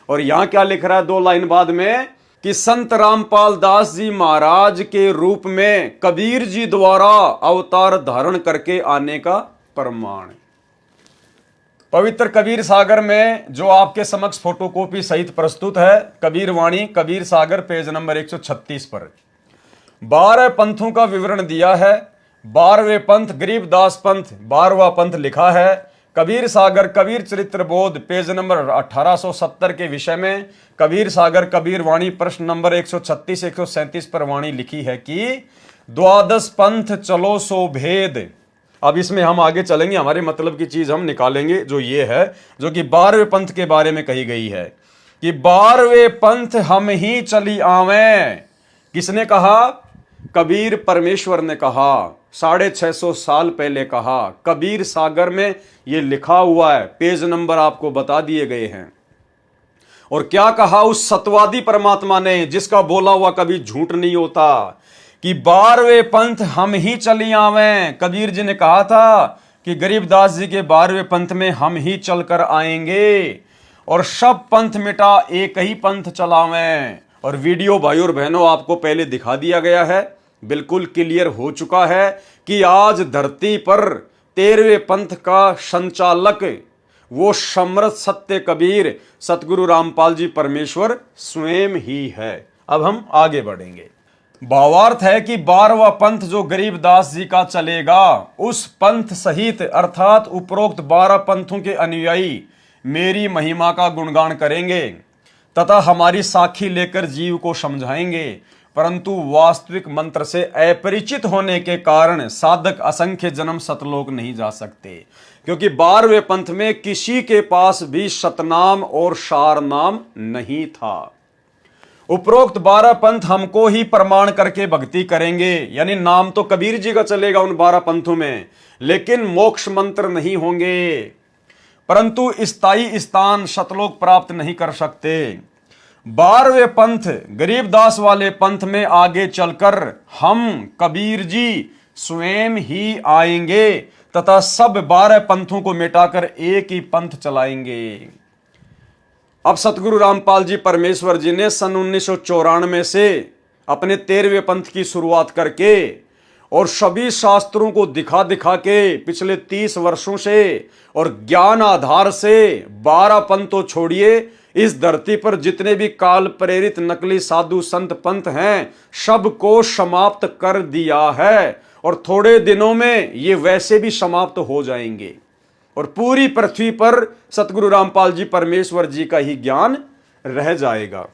और यहां क्या लिख रहा है 2 लाइन बाद में कि संत रामपाल दास जी महाराज के रूप में कबीर जी द्वारा अवतार धारण करके आने का प्रमाण। पवित्र कबीर सागर में जो आपके समक्ष फोटोकॉपी सहित प्रस्तुत है, कबीर वाणी कबीर सागर पेज नंबर 136 पर 12 पंथों का विवरण दिया है। 12वें पंथ गरीबदास पंथ 12वां पंथ लिखा है। कबीर सागर कबीर चरित्र बोध पेज नंबर 1870 के विषय में कबीर सागर कबीर वाणी प्रश्न नंबर 136-137 पर वाणी लिखी है कि 12 पंथ चलो सो भेद। अब इसमें हम आगे चलेंगे, हमारे मतलब की चीज हम निकालेंगे, जो ये है जो कि 12वें पंथ के बारे में कही गई है कि 12वें पंथ हम ही चली आवें। किसने कहा? कबीर परमेश्वर ने कहा, 650 साल पहले कहा। कबीर सागर में यह लिखा हुआ है, पेज नंबर आपको बता दिए गए हैं। और क्या कहा उस सतवादी परमात्मा ने, जिसका बोला हुआ कभी झूठ नहीं होता, कि 12वें पंथ हम ही चली आवें। कबीर जी ने कहा था कि गरीबदास जी के 12वें पंथ में हम ही चलकर आएंगे और सब पंथ मिटा एक ही पंथ चलावें। और वीडियो भाई और बहनों आपको पहले दिखा दिया गया है, बिल्कुल क्लियर हो चुका है कि आज धरती पर 13वें पंथ का संचालक वो समर्थ सत्य कबीर सतगुरु रामपाल जी परमेश्वर स्वयं ही है। अब हम आगे बढ़ेंगे। भावार्थ है कि 12वां पंथ जो गरीबदास जी का चलेगा, उस पंथ सहित अर्थात उपरोक्त 12 पंथों के अनुयायी मेरी महिमा का गुणगान करेंगे तथा हमारी साखी लेकर जीव को समझाएंगे, परंतु वास्तविक मंत्र से अपरिचित होने के कारण साधक असंख्य जन्म सतलोक नहीं जा सकते, क्योंकि 12वें पंथ में किसी के पास भी सतनाम और सार नाम नहीं था। उपरोक्त 12 पंथ हमको ही प्रमाण करके भक्ति करेंगे, यानी नाम तो कबीर जी का चलेगा उन 12 पंथों में, लेकिन मोक्ष मंत्र नहीं होंगे, परंतु स्थायी स्थान सतलोक प्राप्त नहीं कर सकते। 12वें पंथ गरीबदास वाले पंथ में आगे चलकर हम कबीर जी स्वयं ही आएंगे तथा सब 12 पंथों को मिटाकर एक ही पंथ चलाएंगे। अब सतगुरु रामपाल जी परमेश्वर जी ने सन 1994 से अपने 13वें पंथ की शुरुआत करके और सभी शास्त्रों को दिखा दिखा के पिछले 30 वर्षों से और ज्ञान आधार से 12 पंथ तो छोड़िए, इस धरती पर जितने भी काल प्रेरित नकली साधु संत पंथ हैं सबको समाप्त कर दिया है, और थोड़े दिनों में ये वैसे भी समाप्त हो जाएंगे और पूरी पृथ्वी पर सतगुरु रामपाल जी परमेश्वर जी का ही ज्ञान रह जाएगा।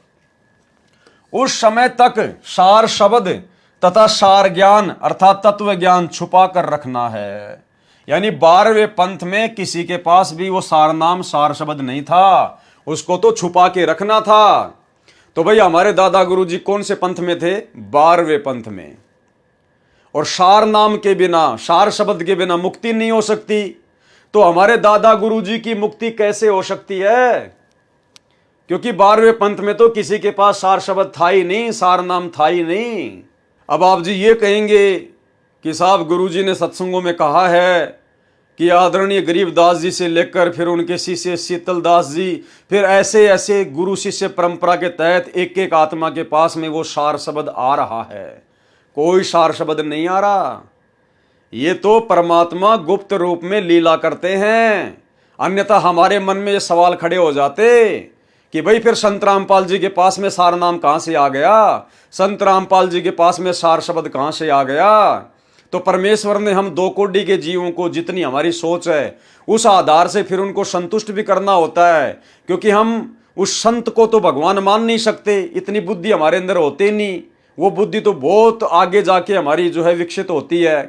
उस समय तक सार शब्द तथा सार ज्ञान अर्थात तत्व ज्ञान छुपा कर रखना है, यानी 12वें पंथ में किसी के पास भी वो सार नाम सार शब्द नहीं था, उसको तो छुपा के रखना था। तो भाई हमारे दादा गुरु जी कौन से पंथ में थे? 12वें पंथ में। और सार नाम के बिना, सार शब्द के बिना मुक्ति नहीं हो सकती, तो हमारे दादा गुरु जी की मुक्ति कैसे हो सकती है? क्योंकि 12वें पंथ में तो किसी के पास सार शब्द था ही नहीं, सार नाम था ही नहीं। अब आप जी ये कहेंगे कि साहब गुरु जी ने सत्संगों में कहा है कि आदरणीय गरीबदास जी से लेकर फिर उनके शिष्य शीतलदास जी, फिर ऐसे ऐसे गुरु शिष्य परंपरा के तहत एक एक आत्मा के पास में वो सार शब्द आ रहा है। कोई सार शब्द नहीं आ रहा, ये तो परमात्मा गुप्त रूप में लीला करते हैं। अन्यथा हमारे मन में ये सवाल खड़े हो जाते कि भाई फिर संत रामपाल जी के पास में सार नाम कहां से आ गया, संत रामपाल जी के पास में सार शब्द कहां से आ गया? तो परमेश्वर ने हम 2 कोटि के जीवों को जितनी हमारी सोच है उस आधार से फिर उनको संतुष्ट भी करना होता है, क्योंकि हम उस संत को तो भगवान मान नहीं सकते, इतनी बुद्धि हमारे अंदर होती नहीं, वो बुद्धि तो बहुत आगे जाके हमारी जो है विकसित होती है।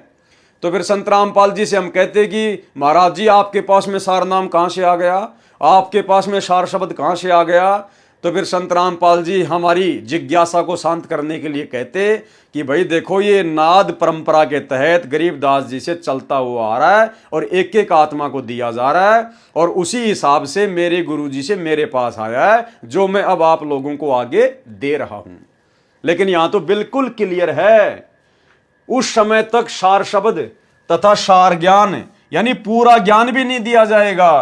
तो फिर संत रामपाल जी से हम कहते कि महाराज जी आपके पास में सार नाम कहां से आ गया, आपके पास में सार शब्द कहां से आ गया? तो फिर संत रामपाल जी हमारी जिज्ञासा को शांत करने के लिए कहते कि भाई देखो ये नाद परंपरा के तहत गरीबदास जी से चलता हुआ आ रहा है और एक एक आत्मा को दिया जा रहा है, और उसी हिसाब से मेरे गुरु जी से मेरे पास आया है जो मैं अब आप लोगों को आगे दे रहा हूं। लेकिन यहां तो बिल्कुल क्लियर है, उस समय तक सार शब्द तथा सार ज्ञान यानी पूरा ज्ञान भी नहीं दिया जाएगा।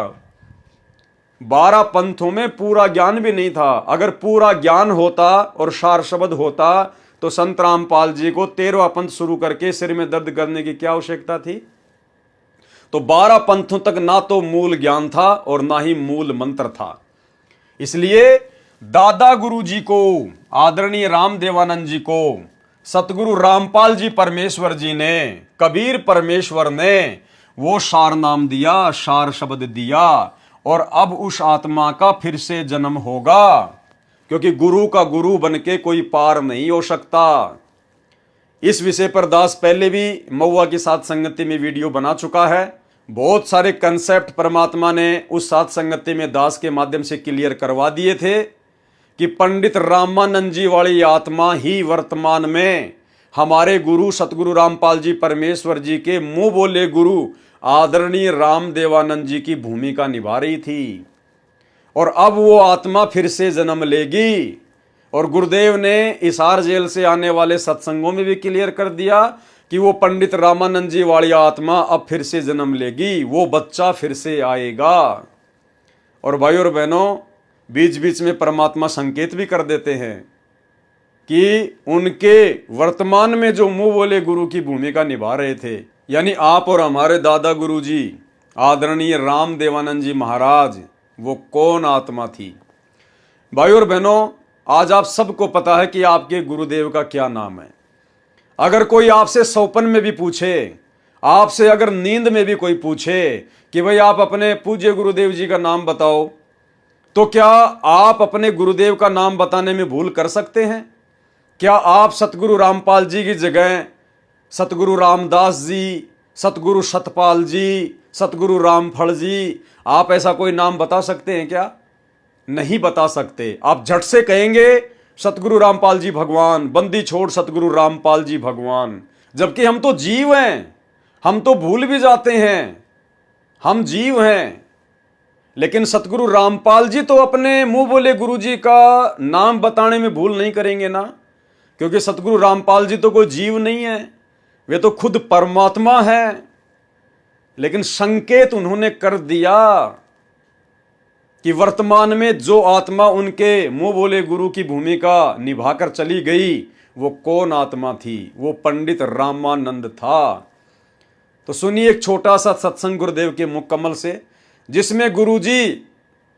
12 पंथों में पूरा ज्ञान भी नहीं था। अगर पूरा ज्ञान होता और सार शब्द होता तो संत रामपाल जी को 13वां पंथ शुरू करके सिर में दर्द करने की क्या आवश्यकता थी? तो 12 पंथों तक ना तो मूल ज्ञान था और ना ही मूल मंत्र था। इसलिए दादा गुरु जी को, आदरणीय रामदेवानंद जी को, सतगुरु रामपाल जी परमेश्वर जी ने, कबीर परमेश्वर ने वो सार नाम दिया, सार शब्द दिया, और अब उस आत्मा का फिर से जन्म होगा, क्योंकि गुरु का गुरु बनके कोई पार नहीं हो सकता। इस विषय पर दास पहले भी महुआ की साथ संगति में वीडियो बना चुका है। बहुत सारे कंसेप्ट परमात्मा ने उस साथ संगति में दास के माध्यम से क्लियर करवा दिए थे कि पंडित रामानंद जी वाली आत्मा ही वर्तमान में हमारे गुरु सतगुरु रामपाल जी परमेश्वर जी के मुंह बोले गुरु आदरणीय रामदेवानंद जी की भूमिका निभा रही थी, और अब वो आत्मा फिर से जन्म लेगी। और गुरुदेव ने हिसार जेल से आने वाले सत्संगों में भी क्लियर कर दिया कि वो पंडित रामानंद जी वाली आत्मा अब फिर से जन्म लेगी, वो बच्चा फिर से आएगा। और भाई और बहनों, बीच बीच में परमात्मा संकेत भी कर देते हैं कि उनके वर्तमान में जो मुंह बोले गुरु की भूमिका निभा रहे थे, यानी आप और हमारे दादा गुरु जी आदरणीय रामदेवानंद जी महाराज, वो कौन आत्मा थी? भाई और बहनों, आज आप सबको पता है कि आपके गुरुदेव का क्या नाम है। अगर कोई आपसे सौपन में भी पूछे, आपसे अगर नींद में भी कोई पूछे कि भाई आप अपने पूज्य गुरुदेव जी का नाम बताओ, तो क्या आप अपने गुरुदेव का नाम बताने में भूल कर सकते हैं? क्या आप सतगुरु रामपाल जी की जगह सतगुरु रामदास जी, सतगुरु सतपाल जी, सतगुरु रामफल जी, आप ऐसा कोई नाम बता सकते हैं क्या? नहीं बता सकते। आप झट से कहेंगे सतगुरु रामपाल जी भगवान, बंदी छोड़ सतगुरु रामपाल जी भगवान, जबकि हम तो जीव हैं, हम तो भूल भी जाते हैं, हम जीव हैं। लेकिन सतगुरु रामपाल जी तो अपने मुंह बोले गुरु जी का नाम बताने में भूल नहीं करेंगे ना, क्योंकि सतगुरु रामपाल जी तो कोई जीव नहीं है, वे तो खुद परमात्मा है। लेकिन संकेत उन्होंने कर दिया कि वर्तमान में जो आत्मा उनके मुंह बोले गुरु की भूमिका निभाकर चली गई, वो कौन आत्मा थी? वो पंडित रामानंद था। तो सुनिए एक छोटा सा सत्संग गुरुदेव के मुख कमल से, जिसमें गुरुजी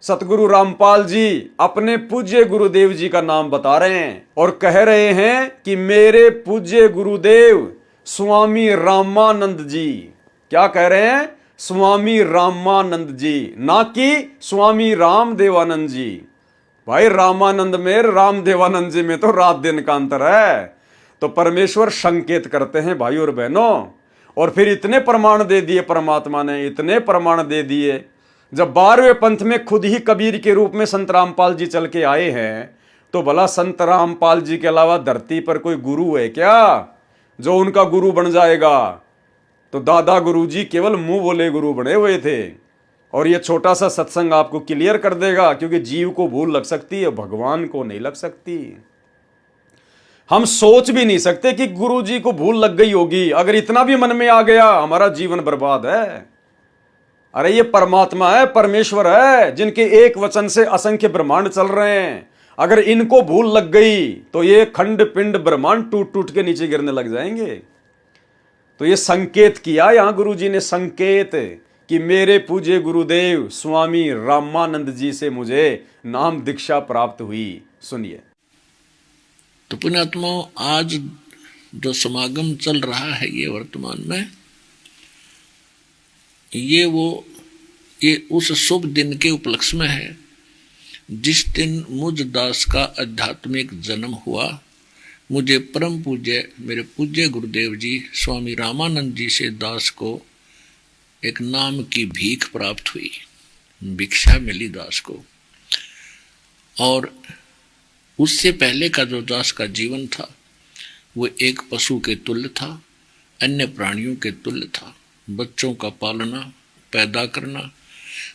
सतगुरु रामपाल जी अपने पूज्य गुरुदेव जी का नाम बता रहे हैं और कह रहे हैं कि मेरे पूज्य गुरुदेव स्वामी रामानंद जी। क्या कह रहे हैं? स्वामी रामानंद जी, ना कि स्वामी रामदेवानंद जी। भाई रामानंद में, रामदेवानंद जी में तो रात दिन का अंतर है। तो परमेश्वर संकेत करते हैं भाई और बहनों। और फिर इतने प्रमाण दे दिए परमात्मा ने, इतने प्रमाण दे दिए। जब 12वें पंथ में खुद ही कबीर के रूप में संत रामपाल जी चल के आए हैं, तो भला संत रामपाल जी के अलावा धरती पर कोई गुरु है क्या जो उनका गुरु बन जाएगा? तो दादा गुरु जी केवल मुंह बोले गुरु बने हुए थे। और ये छोटा सा सत्संग आपको क्लियर कर देगा, क्योंकि जीव को भूल लग सकती है, भगवान को नहीं लग सकती। हम सोच भी नहीं सकते कि गुरु जी को भूल लग गई होगी। अगर इतना भी मन में आ गया, हमारा जीवन बर्बाद है। अरे ये परमात्मा है, परमेश्वर है, जिनके एक वचन से असंख्य ब्रह्मांड चल रहे हैं। अगर इनको भूल लग गई तो ये खंड पिंड ब्रह्मांड टूट टूट के नीचे गिरने लग जाएंगे। तो ये संकेत किया यहां गुरु जी ने, संकेत कि मेरे पूज्य गुरुदेव स्वामी रामानंद जी से मुझे नाम दीक्षा प्राप्त हुई। सुनिए। तो पुण्यात्माओं, आज जो समागम चल रहा है ये वर्तमान में, ये उस शुभ दिन के उपलक्ष्य में है जिस दिन मुझ दास का आध्यात्मिक जन्म हुआ। मुझे परम पूज्य मेरे पूज्य गुरुदेव जी स्वामी रामानंद जी से दास को एक नाम की भीख प्राप्त हुई, भिक्षा मिली दास को। और उससे पहले का जो दास का जीवन था वो एक पशु के तुल्य था, अन्य प्राणियों के तुल्य था। बच्चों का पालना, पैदा करना,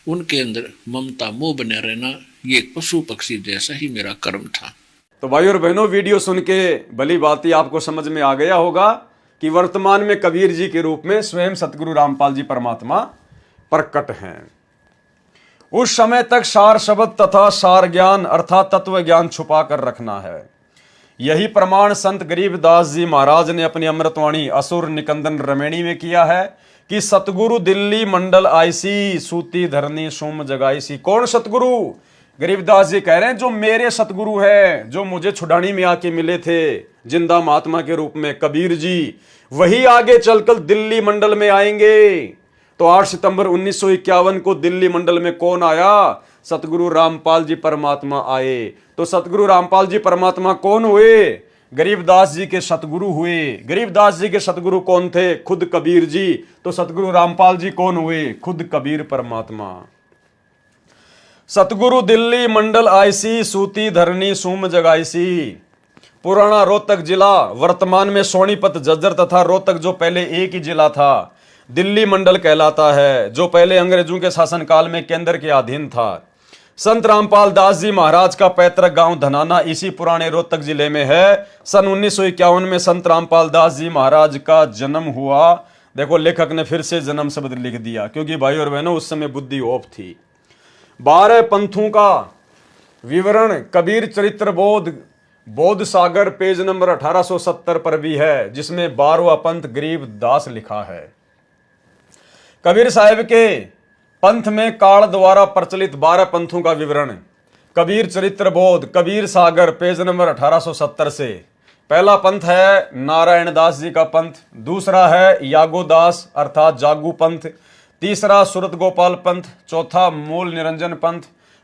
उनके अंदर ममता मोह बने रहना, ये एक पशु पक्षी जैसा ही मेरा कर्म था। तो भाई और बहनों, वीडियो सुन के भली बात आपको समझ में आ गया होगा कि वर्तमान में कबीर जी के रूप में स्वयं सतगुरु रामपाल जी परमात्मा प्रकट हैं। उस समय तक सार शब्द तथा सार ज्ञान अर्थात तत्व ज्ञान छुपा कर रखना है। यही प्रमाण संत गरीबदास जी महाराज ने अपनी अमृतवाणी असुर निकंदन रमेणी में किया है कि सतगुरु दिल्ली मंडल आईसी, सूती धरनी सोम जगाईसी। कौन सतगुरु? गरीबदास जी कह रहे हैं जो मेरे सतगुरु है, जो मुझे छुड़ानी में आके मिले थे जिंदा महात्मा के रूप में, कबीर जी, वही आगे चलकर दिल्ली मंडल में आएंगे। तो 8 सितंबर 1951 को दिल्ली मंडल में कौन आया? सतगुरु रामपाल जी परमात्मा आए। तो सतगुरु रामपाल जी परमात्मा कौन हुए? गरीबदास जी के सतगुरु हुए। गरीबदास जी के सतगुरु कौन थे? खुद कबीर जी। तो सतगुरु रामपाल जी कौन हुए? खुद कबीर परमात्मा। सतगुरु दिल्ली मंडल आईसी, सूती धरनी सूम जगाईसी। पुराना रोहतक जिला, वर्तमान में सोनीपत, झज्जर तथा रोहतक जो पहले एक ही जिला था, दिल्ली मंडल कहलाता है, जो पहले अंग्रेजों के शासनकाल में केंद्र के अधीन था। संत रामपाल दास जी महाराज का पैतृक गांव धनाना इसी पुराने रोहतक जिले में है। सन 1951 में संत रामपाल दास जी महाराज का जन्म हुआ। देखो लेखक ने फिर से जन्म शब्द लिख दिया, क्योंकि भाई और बहनों उस समय बुद्धि ओप थी। 12 पंथों का विवरण कबीर चरित्र बोध सागर पेज नंबर 1870 पर भी है, जिसमें 12वां पंथ गरीब दास लिखा है। कबीर साहिब के पंथ में काल द्वारा प्रचलित 12 पंथों का विवरण कबीर चरित्र बोध, कबीर सागर पेज नंबर 1870 से पहला पंथ है नारायण दास जी का पंथ, दूसरा है यागोदास अर्थात जागू पंथ, तीसरा सूरत गोपाल पंथ, चौथा मूल निरंजन पंथ,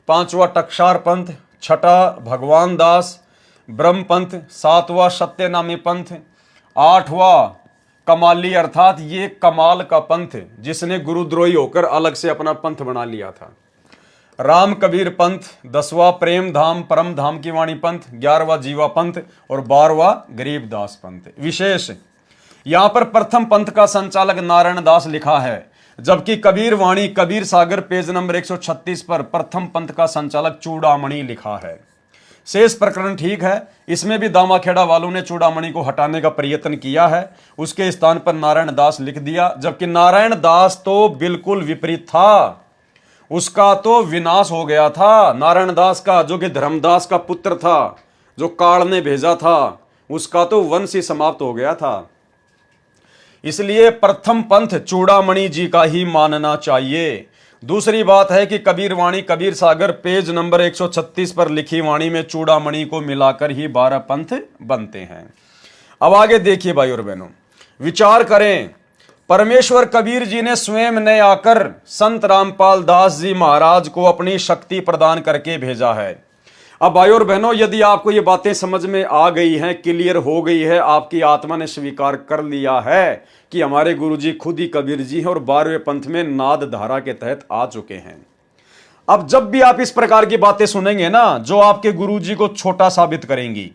पांचवा टकसार पंथ, छठा भगवान दास ब्रह्म पंथ, सातवां सत्यनामी पंथ, आठवां कमाली अर्थात ये कमाल का पंथ जिसने गुरुद्रोही होकर अलग से अपना पंथ बना लिया था, राम कबीर पंथ, 10वां प्रेम धाम परम धाम की वाणी पंथ, 11वां जीवा पंथ और 12वां गरीबदास पंथ। विशेष यहां पर प्रथम पंथ का संचालक नारायण दास लिखा है, जबकि कबीर वाणी कबीर सागर पेज नंबर 136 पर प्रथम पंथ का संचालक चूड़ामणि लिखा है। शेष प्रकरण ठीक है, इसमें भी दामाखेड़ा वालों ने चूड़ामणि को हटाने का प्रयत्न किया है, उसके स्थान पर नारायण दास लिख दिया, जबकि नारायण दास तो बिल्कुल विपरीत था, उसका तो विनाश हो गया था। नारायण दास का जो कि धर्मदास का पुत्र था, जो काल ने भेजा था, उसका तो वंश ही समाप्त हो गया था। इसलिए प्रथम पंथ चूड़ामणि जी का ही मानना चाहिए। दूसरी बात है कि कबीर वाणी कबीर सागर पेज नंबर 136 पर लिखी वाणी में चूड़ामणि को मिलाकर ही 12 पंथ बनते हैं। अब आगे देखिए भाई और बहनों, विचार करें, परमेश्वर कबीर जी ने स्वयं ने आकर संत रामपाल दास जी महाराज को अपनी शक्ति प्रदान करके भेजा है। अब भाई और बहनों, यदि आपको ये बातें समझ में आ गई हैं, क्लियर हो गई है, आपकी आत्मा ने स्वीकार कर लिया है कि हमारे गुरुजी खुद ही कबीर जी हैं और 12वें पंथ में नाद धारा के तहत आ चुके हैं। अब जब भी आप इस प्रकार की बातें सुनेंगे ना, जो आपके गुरुजी को छोटा साबित करेंगी,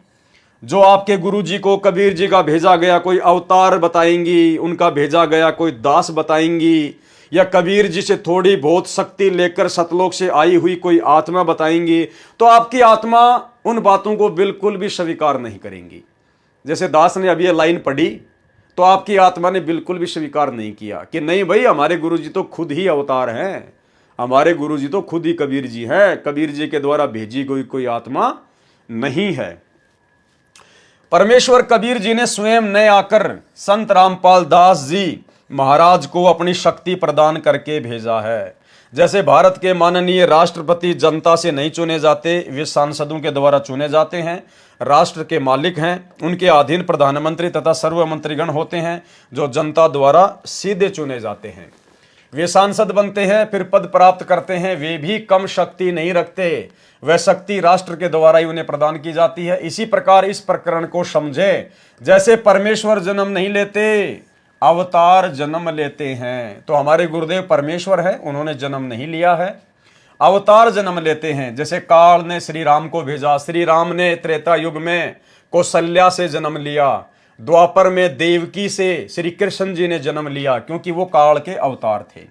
जो आपके गुरुजी को कबीर जी का भेजा गया कोई अवतार बताएंगी, उनका भेजा गया कोई दास बताएंगी, या कबीर जी से थोड़ी बहुत शक्ति लेकर सतलोक से आई हुई कोई आत्मा बताएंगी, तो आपकी आत्मा उन बातों को बिल्कुल भी स्वीकार नहीं करेंगी। जैसे दास ने अभी ये लाइन पढ़ी, तो आपकी आत्मा ने बिल्कुल भी स्वीकार नहीं किया कि नहीं भाई, हमारे गुरुजी तो खुद ही अवतार हैं, हमारे गुरुजी तो खुद ही कबीर जी हैं, कबीर जी के द्वारा भेजी कोई आत्मा नहीं है। परमेश्वर कबीर जी ने स्वयं ने आकर संत रामपाल दास जी महाराज को अपनी शक्ति प्रदान करके भेजा है। जैसे भारत के माननीय राष्ट्रपति जनता से नहीं चुने जाते, वे सांसदों के द्वारा चुने जाते हैं, राष्ट्र के मालिक हैं, उनके अधीन प्रधानमंत्री तथा सर्व मंत्रीगण होते हैं जो जनता द्वारा सीधे चुने जाते हैं। वे सांसद बनते हैं, फिर पद प्राप्त करते हैं, वे भी कम शक्ति नहीं रखते, वह शक्ति राष्ट्र के द्वारा ही उन्हें प्रदान की जाती है। इसी प्रकार इस प्रकरण को समझे, जैसे परमेश्वर जन्म नहीं लेते, अवतार जन्म लेते हैं। तो हमारे गुरुदेव परमेश्वर है, उन्होंने जन्म नहीं लिया है, अवतार जन्म लेते हैं। जैसे काल ने श्री राम को भेजा, श्री राम ने त्रेता युग में कौशल्या से जन्म लिया, द्वापर में देवकी से श्री कृष्ण जी ने जन्म लिया, क्योंकि वो काल के अवतार थे।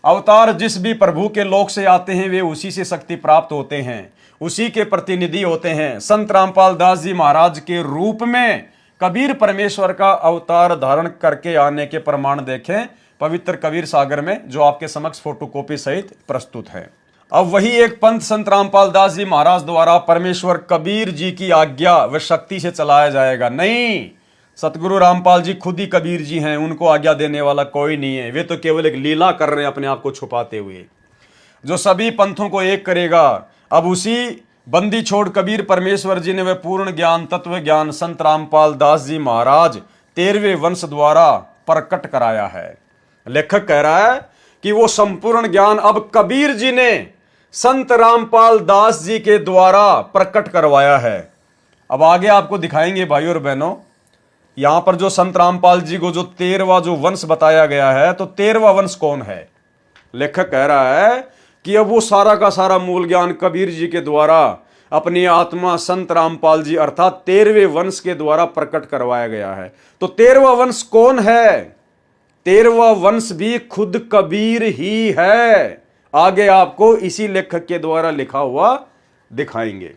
अवतार जिस भी प्रभु के लोक से आते हैं, वे उसी से शक्ति प्राप्त होते हैं, उसी के प्रतिनिधि होते हैं। संत रामपाल दास जी महाराज के रूप में कबीर परमेश्वर का अवतार धारण करके आने के प्रमाण देखें पवित्र कबीर सागर में, जो आपके समक्ष फोटोकॉपी सहित प्रस्तुत है। अब वही एक पंथ संत रामपाल दास जी महाराज द्वारा परमेश्वर कबीर जी की आज्ञा व शक्ति से चलाया जाएगा। नहीं, सतगुरु रामपाल जी खुद ही कबीर जी हैं, उनको आज्ञा देने वाला कोई नहीं है, वे तो केवल एक लीला कर रहे हैं अपने आप को छुपाते हुए। जो सभी पंथों को एक करेगा, अब उसी बंदी छोड़ कबीर परमेश्वर जी ने वह पूर्ण ज्ञान तत्व ज्ञान संत रामपाल दास जी महाराज 13वें वंश द्वारा प्रकट कराया है। लेखक कह रहा है कि वो संपूर्ण ज्ञान अब कबीर जी ने संत रामपाल दास जी के द्वारा प्रकट करवाया है। अब आगे आपको दिखाएंगे भाई और बहनों, यहां पर जो संत रामपाल जी को जो 13वां जो वंश बताया गया है, तो 13वां वंश कौन है? लेखक कह रहा है कि अब वो सारा का सारा मूल ज्ञान कबीर जी के द्वारा अपनी आत्मा संत रामपाल जी अर्थात 13वें वंश के द्वारा प्रकट करवाया गया है। तो 13वां वंश कौन है? 13वां वंश भी खुद कबीर ही है। आगे आपको इसी लेखक के द्वारा लिखा हुआ दिखाएंगे।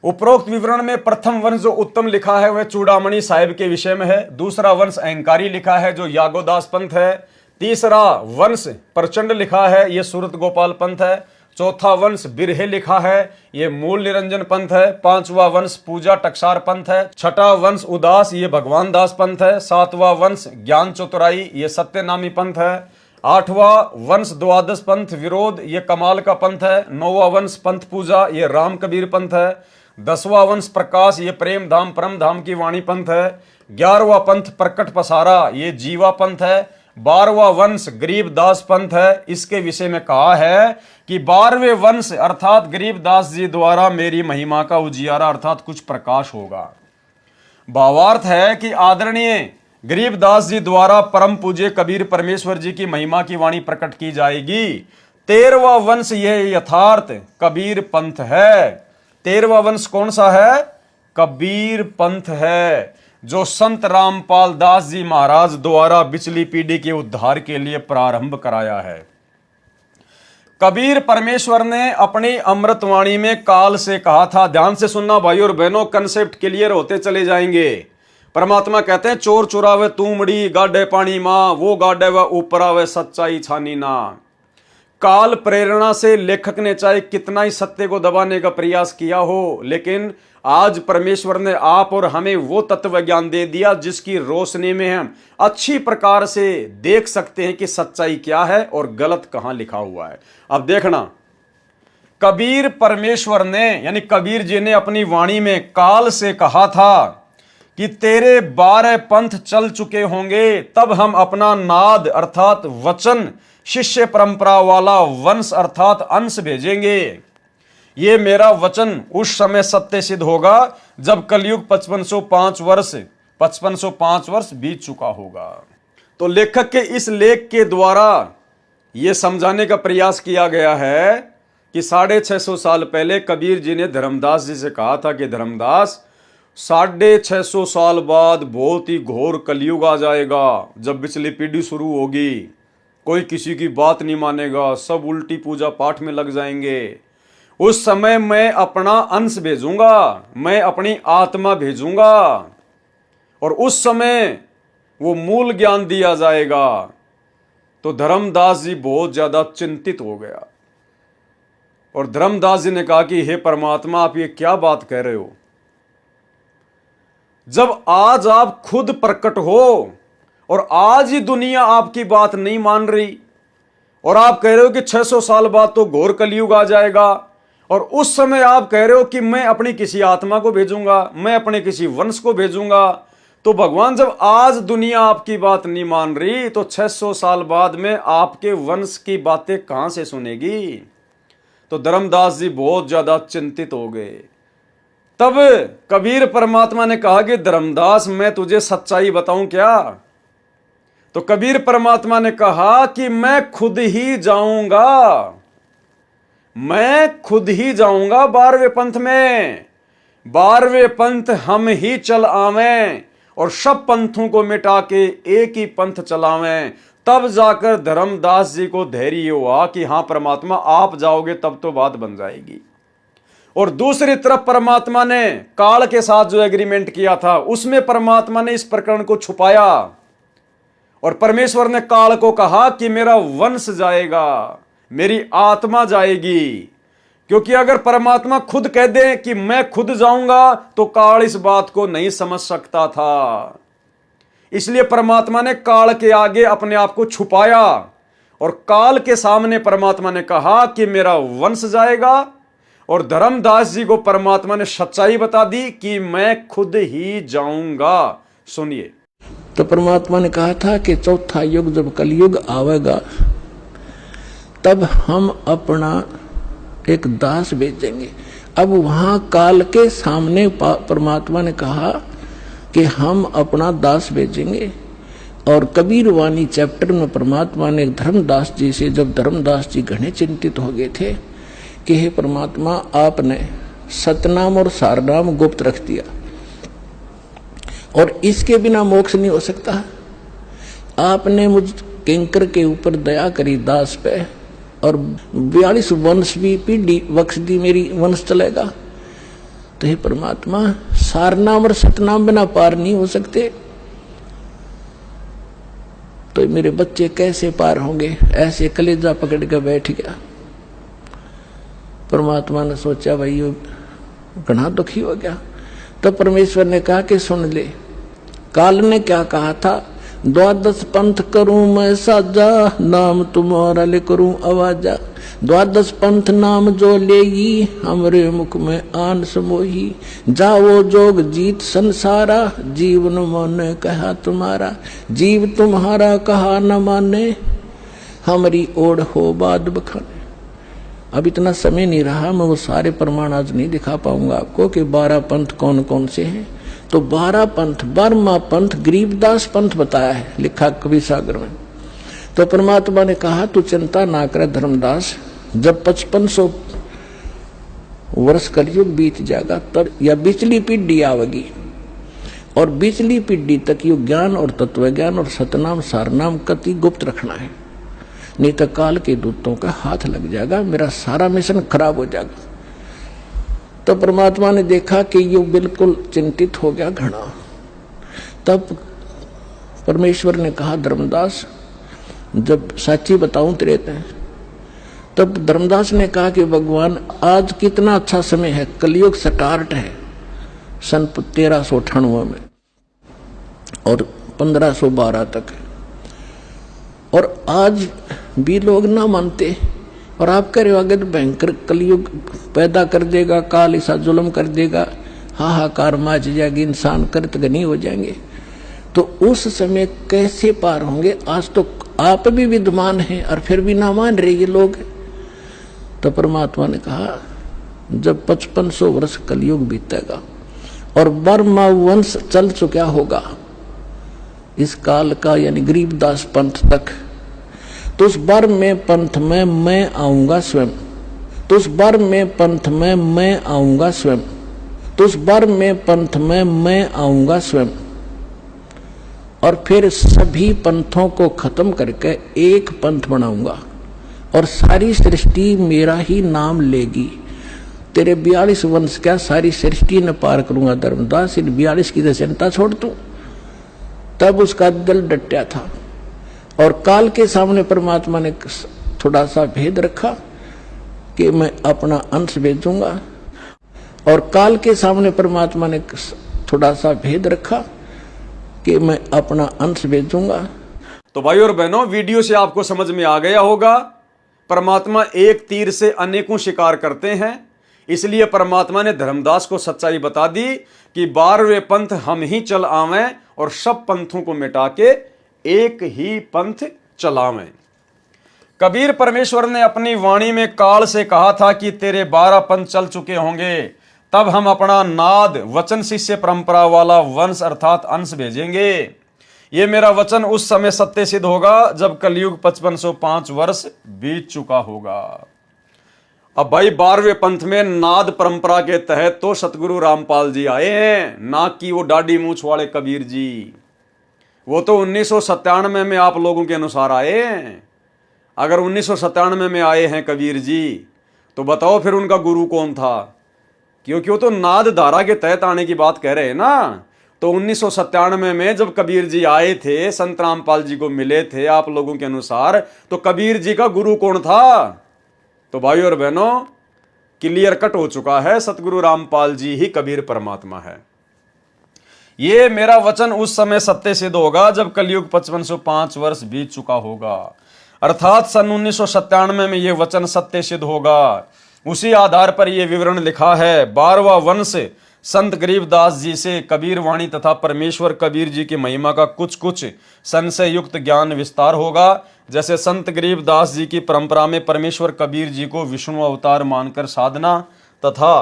उपरोक्त विवरण में प्रथम वंश जो उत्तम लिखा है वह चूड़ामणि साहिब के विषय में है। दूसरा वंश अहंकारी लिखा है जो यागोदास पंथ है। तीसरा वंश प्रचंड लिखा है, यह सूरत गोपाल पंथ है। चौथा वंश बिरहे लिखा है, यह मूल निरंजन पंथ है। पांचवा वंश पूजा टकसार पंथ है। छठा वंश उदास, ये भगवान दास पंथ है। सातवां वंश ज्ञान चतुराई, ये सत्यनामी पंथ है। आठवां वंश द्वादश पंथ विरोध, ये कमाल का पंथ है। नौवां वंश पंथ पूजा, ये राम कबीर पंथ है। 10वां वंश प्रकाश, ये प्रेम धाम परम धाम की वाणी पंथ है। 11वां पंथ प्रकट पसारा, ये जीवा पंथ है। 12वां वंश गरीबदास पंथ है। इसके विषय में कहा है कि 12वें वंश अर्थात गरीबदास जी द्वारा मेरी महिमा का उजियारा अर्थात कुछ प्रकाश होगा। भावार्थ है कि आदरणीय गरीबदास जी द्वारा परम पूज्य कबीर परमेश्वर जी की महिमा की वाणी प्रकट की जाएगी। 13वां वंश यह यथार्थ कबीर पंथ है। 13वां वंश कौन सा है? कबीर पंथ है, जो संत रामपाल दास जी महाराज द्वारा पिछली पीढ़ी के उद्धार के लिए प्रारंभ कराया है। कबीर परमेश्वर ने अपनी अमृतवाणी में काल से कहा था, ध्यान से सुनना भाई और बहनों, कंसेप्ट क्लियर होते चले जाएंगे। परमात्मा कहते हैं चोर चुरावे तूमड़ी गाडे पानी मां, वो गाडे व ऊपर आवे सच्चाई छानी ना। काल प्रेरणा से लेखक ने चाहे कितना ही सत्य को दबाने का प्रयास किया हो, लेकिन आज परमेश्वर ने आप और हमें वो तत्व ज्ञान दे दिया जिसकी रोशनी में हम अच्छी प्रकार से देख सकते हैं कि सच्चाई क्या है और गलत कहां लिखा हुआ है। अब देखना, कबीर परमेश्वर ने यानी कबीर जी ने अपनी वाणी में काल से कहा था कि तेरे 12 पंथ चल चुके होंगे, तब हम अपना नाद अर्थात वचन शिष्य परंपरा वाला वंश अर्थात अंश भेजेंगे। ये मेरा वचन उस समय सत्य सिद्ध होगा जब कलयुग 5505 वर्ष बीत चुका होगा। तो लेखक के इस लेख के द्वारा यह समझाने का प्रयास किया गया है कि 650 साल पहले कबीर जी ने धर्मदास जी से कहा था कि धर्मदास 650 साल बाद बहुत ही घोर कलयुग आ जाएगा, जब पिछली पीढ़ी शुरू होगी, कोई किसी की बात नहीं मानेगा, सब उल्टी पूजा पाठ में लग जाएंगे। उस समय मैं अपना अंश भेजूंगा, मैं अपनी आत्मा भेजूंगा और उस समय वो मूल ज्ञान दिया जाएगा। तो धर्मदास जी बहुत ज्यादा चिंतित हो गया और धर्मदास जी ने कहा कि हे परमात्मा, आप ये क्या बात कह रहे हो? जब आज आप खुद प्रकट हो और आज ही दुनिया आपकी बात नहीं मान रही और आप कह रहे हो कि 600 साल बाद तो घोर कलयुग आ जाएगा, और उस समय आप कह रहे हो कि मैं अपनी किसी आत्मा को भेजूंगा, मैं अपने किसी वंश को भेजूंगा, तो भगवान जब आज दुनिया आपकी बात नहीं मान रही तो 600 साल बाद में आपके वंश की बातें कहां से सुनेगी? तो धर्मदास जी बहुत ज्यादा चिंतित हो गए। तब कबीर परमात्मा ने कहा कि धर्मदास, मैं तुझे सच्चाई बताऊं क्या? तो कबीर परमात्मा ने कहा कि मैं खुद ही जाऊंगा, मैं खुद ही जाऊंगा 12वें पंथ में। 12वें पंथ हम ही चल आवें और सब पंथों को मिटा के एक ही पंथ चलावें। तब जाकर धर्मदास जी को धैर्य हुआ कि हां परमात्मा, आप जाओगे तब तो बात बन जाएगी। और दूसरी तरफ परमात्मा ने काल के साथ जो एग्रीमेंट किया था उसमें परमात्मा ने इस प्रकरण को छुपाया और परमेश्वर ने काल को कहा कि मेरा वंश जाएगा, मेरी आत्मा जाएगी। क्योंकि अगर परमात्मा खुद कह दे कि मैं खुद जाऊंगा तो काल इस बात को नहीं समझ सकता था। इसलिए परमात्मा ने काल के आगे अपने आप को छुपाया और काल के सामने परमात्मा ने कहा कि मेरा वंश जाएगा, और धर्मदास जी को परमात्मा ने सच्चाई बता दी कि मैं खुद ही जाऊंगा। सुनिए, तो परमात्मा ने कहा था कि चौथा युग जब कलयुग आवेगा तब हम अपना एक दास भेजेंगे। अब वहां काल के सामने परमात्मा ने कहा कि हम अपना दास भेजेंगे, और कबीर वाणी चैप्टर में परमात्मा ने धर्मदास जी से, जब धर्मदास जी घने चिंतित हो गए थे कि हे परमात्मा, आपने सतनाम और सारनाम गुप्त रख दिया और इसके बिना मोक्ष नहीं हो सकता। आपने मुझ किंकर के ऊपर दया करी दास पे, और 42 वंश भी पीढ़ी बख्श दी, मेरी वंश चलेगा। तो हे परमात्मा, सारनाम और सतनाम बिना पार नहीं हो सकते, तो मेरे बच्चे कैसे पार होंगे? ऐसे कलेजा पकड़ के बैठ गया। परमात्मा ने सोचा भाई ये घना दुखी हो गया। तब परमेश्वर ने कहा कि सुन ले, काल ने क्या कहा था, द्वादश पंथ करूं मैं साजा, नाम तुम्हारा ले करूं आवाजा। द्वादश पंथ नाम जो लेगी, हमरे मुख में आन समोही। जाओ जोग जीत संसारा, जीवन माने कहा तुम्हारा। जीव तुम्हारा कहा न माने, हमारी ओढ़ हो बाद बखाने। अब इतना समय नहीं रहा, मैं वो सारे प्रमाण आज नहीं दिखा पाऊंगा आपको कि 12 पंथ कौन कौन से हैं। तो 12 पंथ, 12वां पंथ गरीबदास पंथ बताया है, लिखा कवि सागर में। तो परमात्मा ने कहा तू चिंता ना करे धर्मदास, जब 5500 वर्ष कलयुग बीत जाएगा तब या बिचली पीढ़ी आवेगी, और बिचली पीढ़ी तक यो ज्ञान और तत्व ज्ञान और सतनाम सारनाम कति गुप्त रखना है, नहीं तो काल के दूतों का हाथ लग जाएगा, मेरा सारा मिशन खराब हो जाएगा। तो परमात्मा ने देखा कि यो बिल्कुल चिंतित हो गया घना। तब परमेश्वर ने कहा धर्मदास जब साची बताऊं तेरे ते। तब धर्मदास ने कहा कि भगवान आज कितना अच्छा समय है, कलयुग स्टार्ट है सन 1398 में और 1512 तक है, और आज भी लोग ना मानते, और आप कह रहे हो आगे तो भयंकर कलयुग पैदा कर देगा, काल ऐसा जुल्म कर देगा, हाहाकार मच जाएगी, इंसान कृतघ्नी हो जाएंगे। तो उस समय कैसे पार होंगे? आज तो आप भी विद्वान हैं और फिर भी ना मान रहे ये लोग। तो परमात्मा ने कहा जब 5500 वर्ष कलयुग बीतेगा और बर्मा वंश चल चुका होगा इस काल का, यानी गरीबदास पंथ तक, तो उस बार में पंथ में मैं आऊंगा स्वयं, तो उस बार में पंथ में मैं आऊंगा स्वयं, तो उस बार में पंथ में मैं आऊंगा स्वयं, और फिर सभी पंथों को खत्म करके एक पंथ बनाऊंगा और सारी सृष्टि मेरा ही नाम लेगी। तेरे 42 वंश क्या सारी सृष्टि ने पार करूंगा धर्मदास, इन 42 की तो चिंता छोड़ तू। तब उसका दिल डटा था, और काल के सामने परमात्मा ने थोड़ा सा भेद रखा कि मैं अपना अंश भेजूंगा, और काल के सामने परमात्मा ने थोड़ा सा भेद रखा कि मैं अपना अंश भेजूंगा। तो भाई और बहनों, वीडियो से आपको समझ में आ गया होगा, परमात्मा एक तीर से अनेकों शिकार करते हैं। इसलिए परमात्मा ने धर्मदास को सच्चाई बता दी कि 12वें पंथ हम ही चल आवें और सब पंथों को मिटा के एक ही पंथ चलावें। कबीर परमेश्वर ने अपनी वाणी में काल से कहा था कि तेरे 12 पंथ चल चुके होंगे, तब हम अपना नाद वचन शिष्य परंपरा वाला वंश अर्थात अंश भेजेंगे। ये मेरा वचन उस समय सत्य सिद्ध होगा जब कलयुग 5505 वर्ष बीत चुका होगा। अब भाई 12वें पंथ में नाद परंपरा के तहत तो सतगुरु रामपाल जी आए हैं, ना कि वो दाढ़ी मूछ वाले कबीर जी। वो तो 1997 में आप लोगों के अनुसार आए हैं। अगर 1997 में आए हैं कबीर जी, तो बताओ फिर उनका गुरु कौन था? क्योंकि वो तो नाद धारा के तहत आने की बात कह रहे हैं ना। तो 1997 में जब कबीर जी आए थे, संत रामपाल जी को मिले थे आप लोगों के अनुसार, तो कबीर जी का गुरु कौन था? तो भाई और बहनों, क्लियर कट हो चुका है, सतगुरु रामपाल जी ही कबीर परमात्मा है। ये मेरा वचन उस समय सत्य सिद्ध होगा जब कलयुग 5505 वर्ष बीत चुका होगा, अर्थात सन 1997 में यह वचन सत्य सिद्ध होगा। उसी आधार पर यह विवरण लिखा है। 12वां वंश संत गरीबदास जी से कबीर वाणी तथा परमेश्वर कबीर जी की महिमा का कुछ कुछ संशय युक्त ज्ञान विस्तार होगा। जैसे संत गरीबदास जी की परंपरा में परमेश्वर कबीर जी को विष्णु अवतार मानकर साधना तथा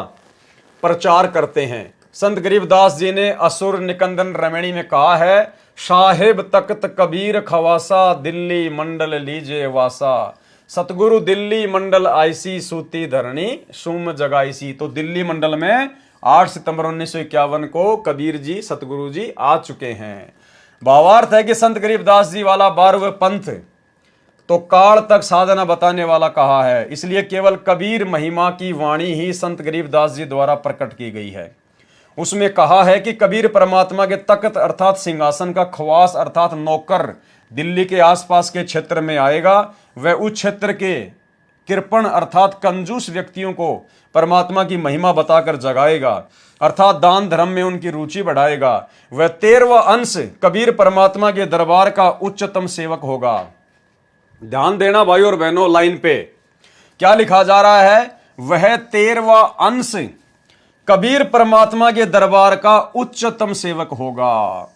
प्रचार करते हैं। संत गरीबदास जी ने असुर निकंदन रमणी में कहा है, साहेब तख्त कबीर खवासा, दिल्ली मंडल लीजे वासा। सतगुरु दिल्ली मंडल आईसी, सूती धरणी सुम जगाईसी। तो दिल्ली मंडल में 8 सितंबर 1951 को कबीर जी सतगुरु जी आ चुके हैं। भावार्थ है कि संत गरीबदास जी वाला 12वें पंथ तो काल तक साधना बताने वाला कहा है, इसलिए केवल कबीर महिमा की वाणी ही संत गरीबदास जी द्वारा प्रकट की गई है। उसमें कहा है कि कबीर परमात्मा के तख्त अर्थात सिंहासन का खवास अर्थात नौकर दिल्ली के आसपास के क्षेत्र में आएगा। वह उस क्षेत्र के कृपण अर्थात कंजूस व्यक्तियों को परमात्मा की महिमा बताकर जगाएगा, अर्थात दान धर्म में उनकी रुचि बढ़ाएगा। वह 13वां अंश कबीर परमात्मा के दरबार का उच्चतम सेवक होगा। ध्यान देना भाई और बहनों, लाइन पे क्या लिखा जा रहा है? वह 13वां अंश कबीर परमात्मा के दरबार का उच्चतम सेवक होगा।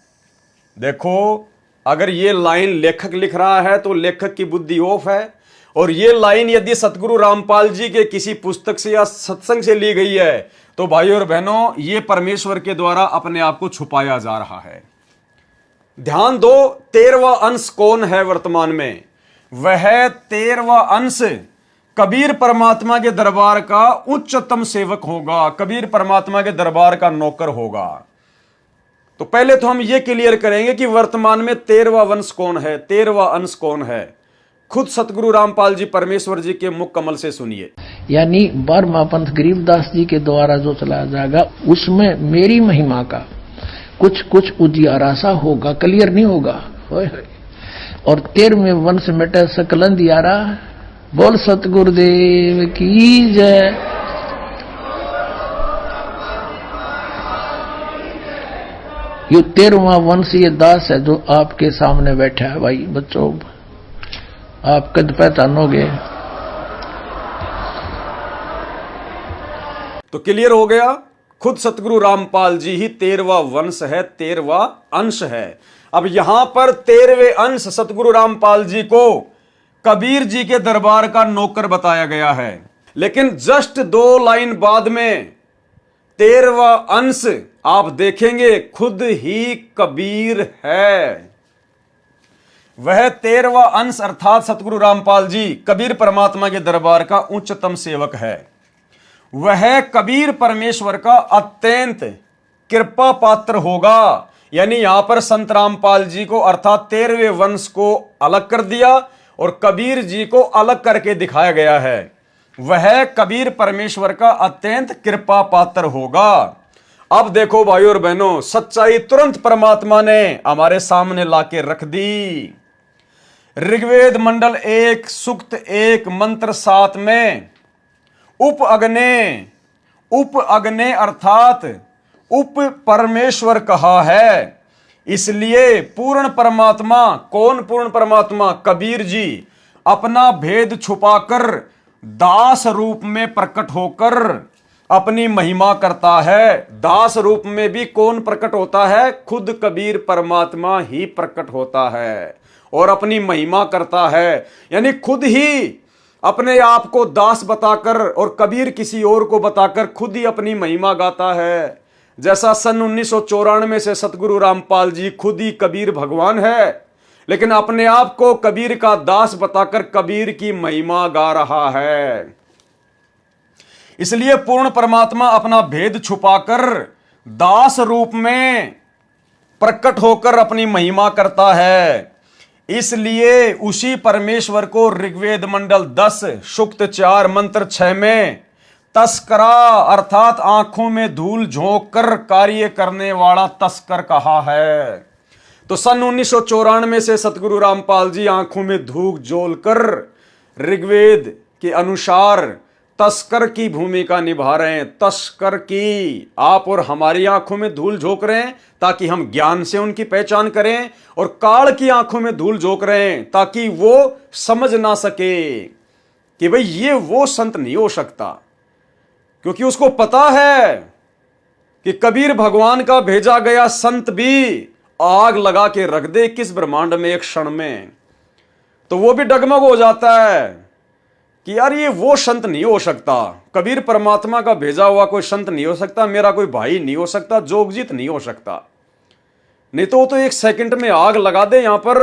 देखो, अगर ये लाइन लेखक लिख रहा है तो लेखक की बुद्धि ऑफ है, और ये लाइन यदि सतगुरु रामपाल जी के किसी पुस्तक से या सत्संग से ली गई है तो भाई और बहनों, ये परमेश्वर के द्वारा अपने आप को छुपाया जा रहा है। ध्यान दो, 13वां अंश कौन है वर्तमान में? वह 13वां अंश कबीर परमात्मा के दरबार का उच्चतम सेवक होगा, कबीर परमात्मा के दरबार का नौकर होगा। तो पहले तो हम ये क्लियर करेंगे कि वर्तमान में 13वां वंश कौन है, 13वां अंश कौन है। खुद सतगुरु रामपाल जी परमेश्वर जी के मुख कमल से सुनिए। यानी 12वां पंथ गरीबदास जी के द्वारा जो चलाया जाएगा उसमें मेरी महिमा का कुछ कुछ उजियारा सा होगा, क्लियर नहीं होगा। और 13वें वंश मिटे सकल अंधियारा। बोल सतगुरुदेव की जय। ये 13वां वंश ये दास है जो आपके सामने बैठा है। भाई बच्चों, आप कद पहचानोगे। तो क्लियर हो गया, खुद सतगुरु रामपाल जी ही 13वां वंश है, 13वां अंश है। अब यहां पर 13वें अंश सतगुरु रामपाल जी को कबीर जी के दरबार का नौकर बताया गया है, लेकिन जस्ट 2 लाइन बाद में 13वां अंश आप देखेंगे खुद ही कबीर है। वह 13वां अंश अर्थात सतगुरु रामपाल जी कबीर परमात्मा के दरबार का उच्चतम सेवक है। वह कबीर परमेश्वर का अत्यंत कृपा पात्र होगा। यानी यहां पर संत रामपाल जी को अर्थात 13वें वंश को अलग कर दिया और कबीर जी को अलग करके दिखाया गया है। वह कबीर परमेश्वर का अत्यंत कृपा पात्र होगा। अब देखो भाइयों और बहनों, सच्चाई तुरंत परमात्मा ने हमारे सामने लाके रख दी। ऋग्वेद मंडल 1 सूक्त 1 मंत्र 7 में उप अग्ने अर्थात उप परमेश्वर कहा है। इसलिए पूर्ण परमात्मा, कौन पूर्ण परमात्मा? कबीर जी अपना भेद छुपाकर दास रूप में प्रकट होकर अपनी महिमा करता है। दास रूप में भी कौन प्रकट होता है? खुद कबीर परमात्मा ही प्रकट होता है और अपनी महिमा करता है। यानी खुद ही अपने आप को दास बताकर और कबीर किसी और को बताकर खुद ही अपनी महिमा गाता है। जैसा सन 1994 से सतगुरु रामपाल जी खुद ही कबीर भगवान है, लेकिन अपने आप को कबीर का दास बताकर कबीर की महिमा गा रहा है। इसलिए पूर्ण परमात्मा अपना भेद छुपाकर दास रूप में प्रकट होकर अपनी महिमा करता है। इसलिए उसी परमेश्वर को ऋग्वेद मंडल 10 सूक्त 4 मंत्र 6 में तस्करा अर्थात आंखों में धूल झोंक कर कार्य करने वाला तस्कर कहा है। तो सन 1994 से सतगुरु रामपाल जी आंखों में धूल झोंककर ऋग्वेद के अनुसार तस्कर की भूमिका निभा रहे हैं। तस्कर की, आप और हमारी आंखों में धूल झोंक रहे हैं ताकि हम ज्ञान से उनकी पहचान करें, और काल की आंखों में धूल झोंक रहे हैं ताकि वो समझ ना सके कि भाई ये वो संत नहीं हो सकता, क्योंकि उसको पता है कि कबीर भगवान का भेजा गया संत भी आग लगा के रख दे किस ब्रह्मांड में एक क्षण में, तो वो भी डगमग हो जाता है कि यार ये वो संत नहीं हो सकता, कबीर परमात्मा का भेजा हुआ कोई संत नहीं हो सकता, मेरा कोई भाई नहीं हो सकता, जोगजीत नहीं हो सकता। नहीं तो वो तो एक सेकंड में आग लगा दे यहां पर,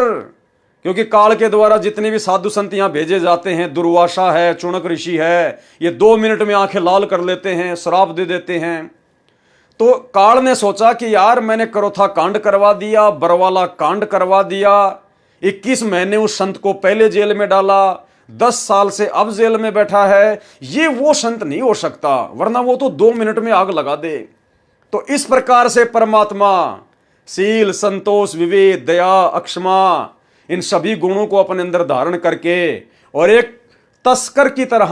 क्योंकि काल के द्वारा जितने भी साधु संत यहां भेजे जाते हैं, दुर्वासा है, चुनक ऋषि है, ये 2 मिनट में आंखें लाल कर लेते हैं, श्राप दे देते हैं। तो काल ने सोचा कि यार मैंने करोथा कांड करवा दिया, बरवाला कांड करवा दिया, 21 महीने उस संत को पहले जेल में डाला, 10 साल से अब जेल में बैठा है, ये वो संत नहीं हो सकता, वरना वो तो 2 मिनट में आग लगा दे। तो इस प्रकार से परमात्मा शील, संतोष, विवेक, दया, अक्षमा, इन सभी गुणों को अपने अंदर धारण करके और एक तस्कर की तरह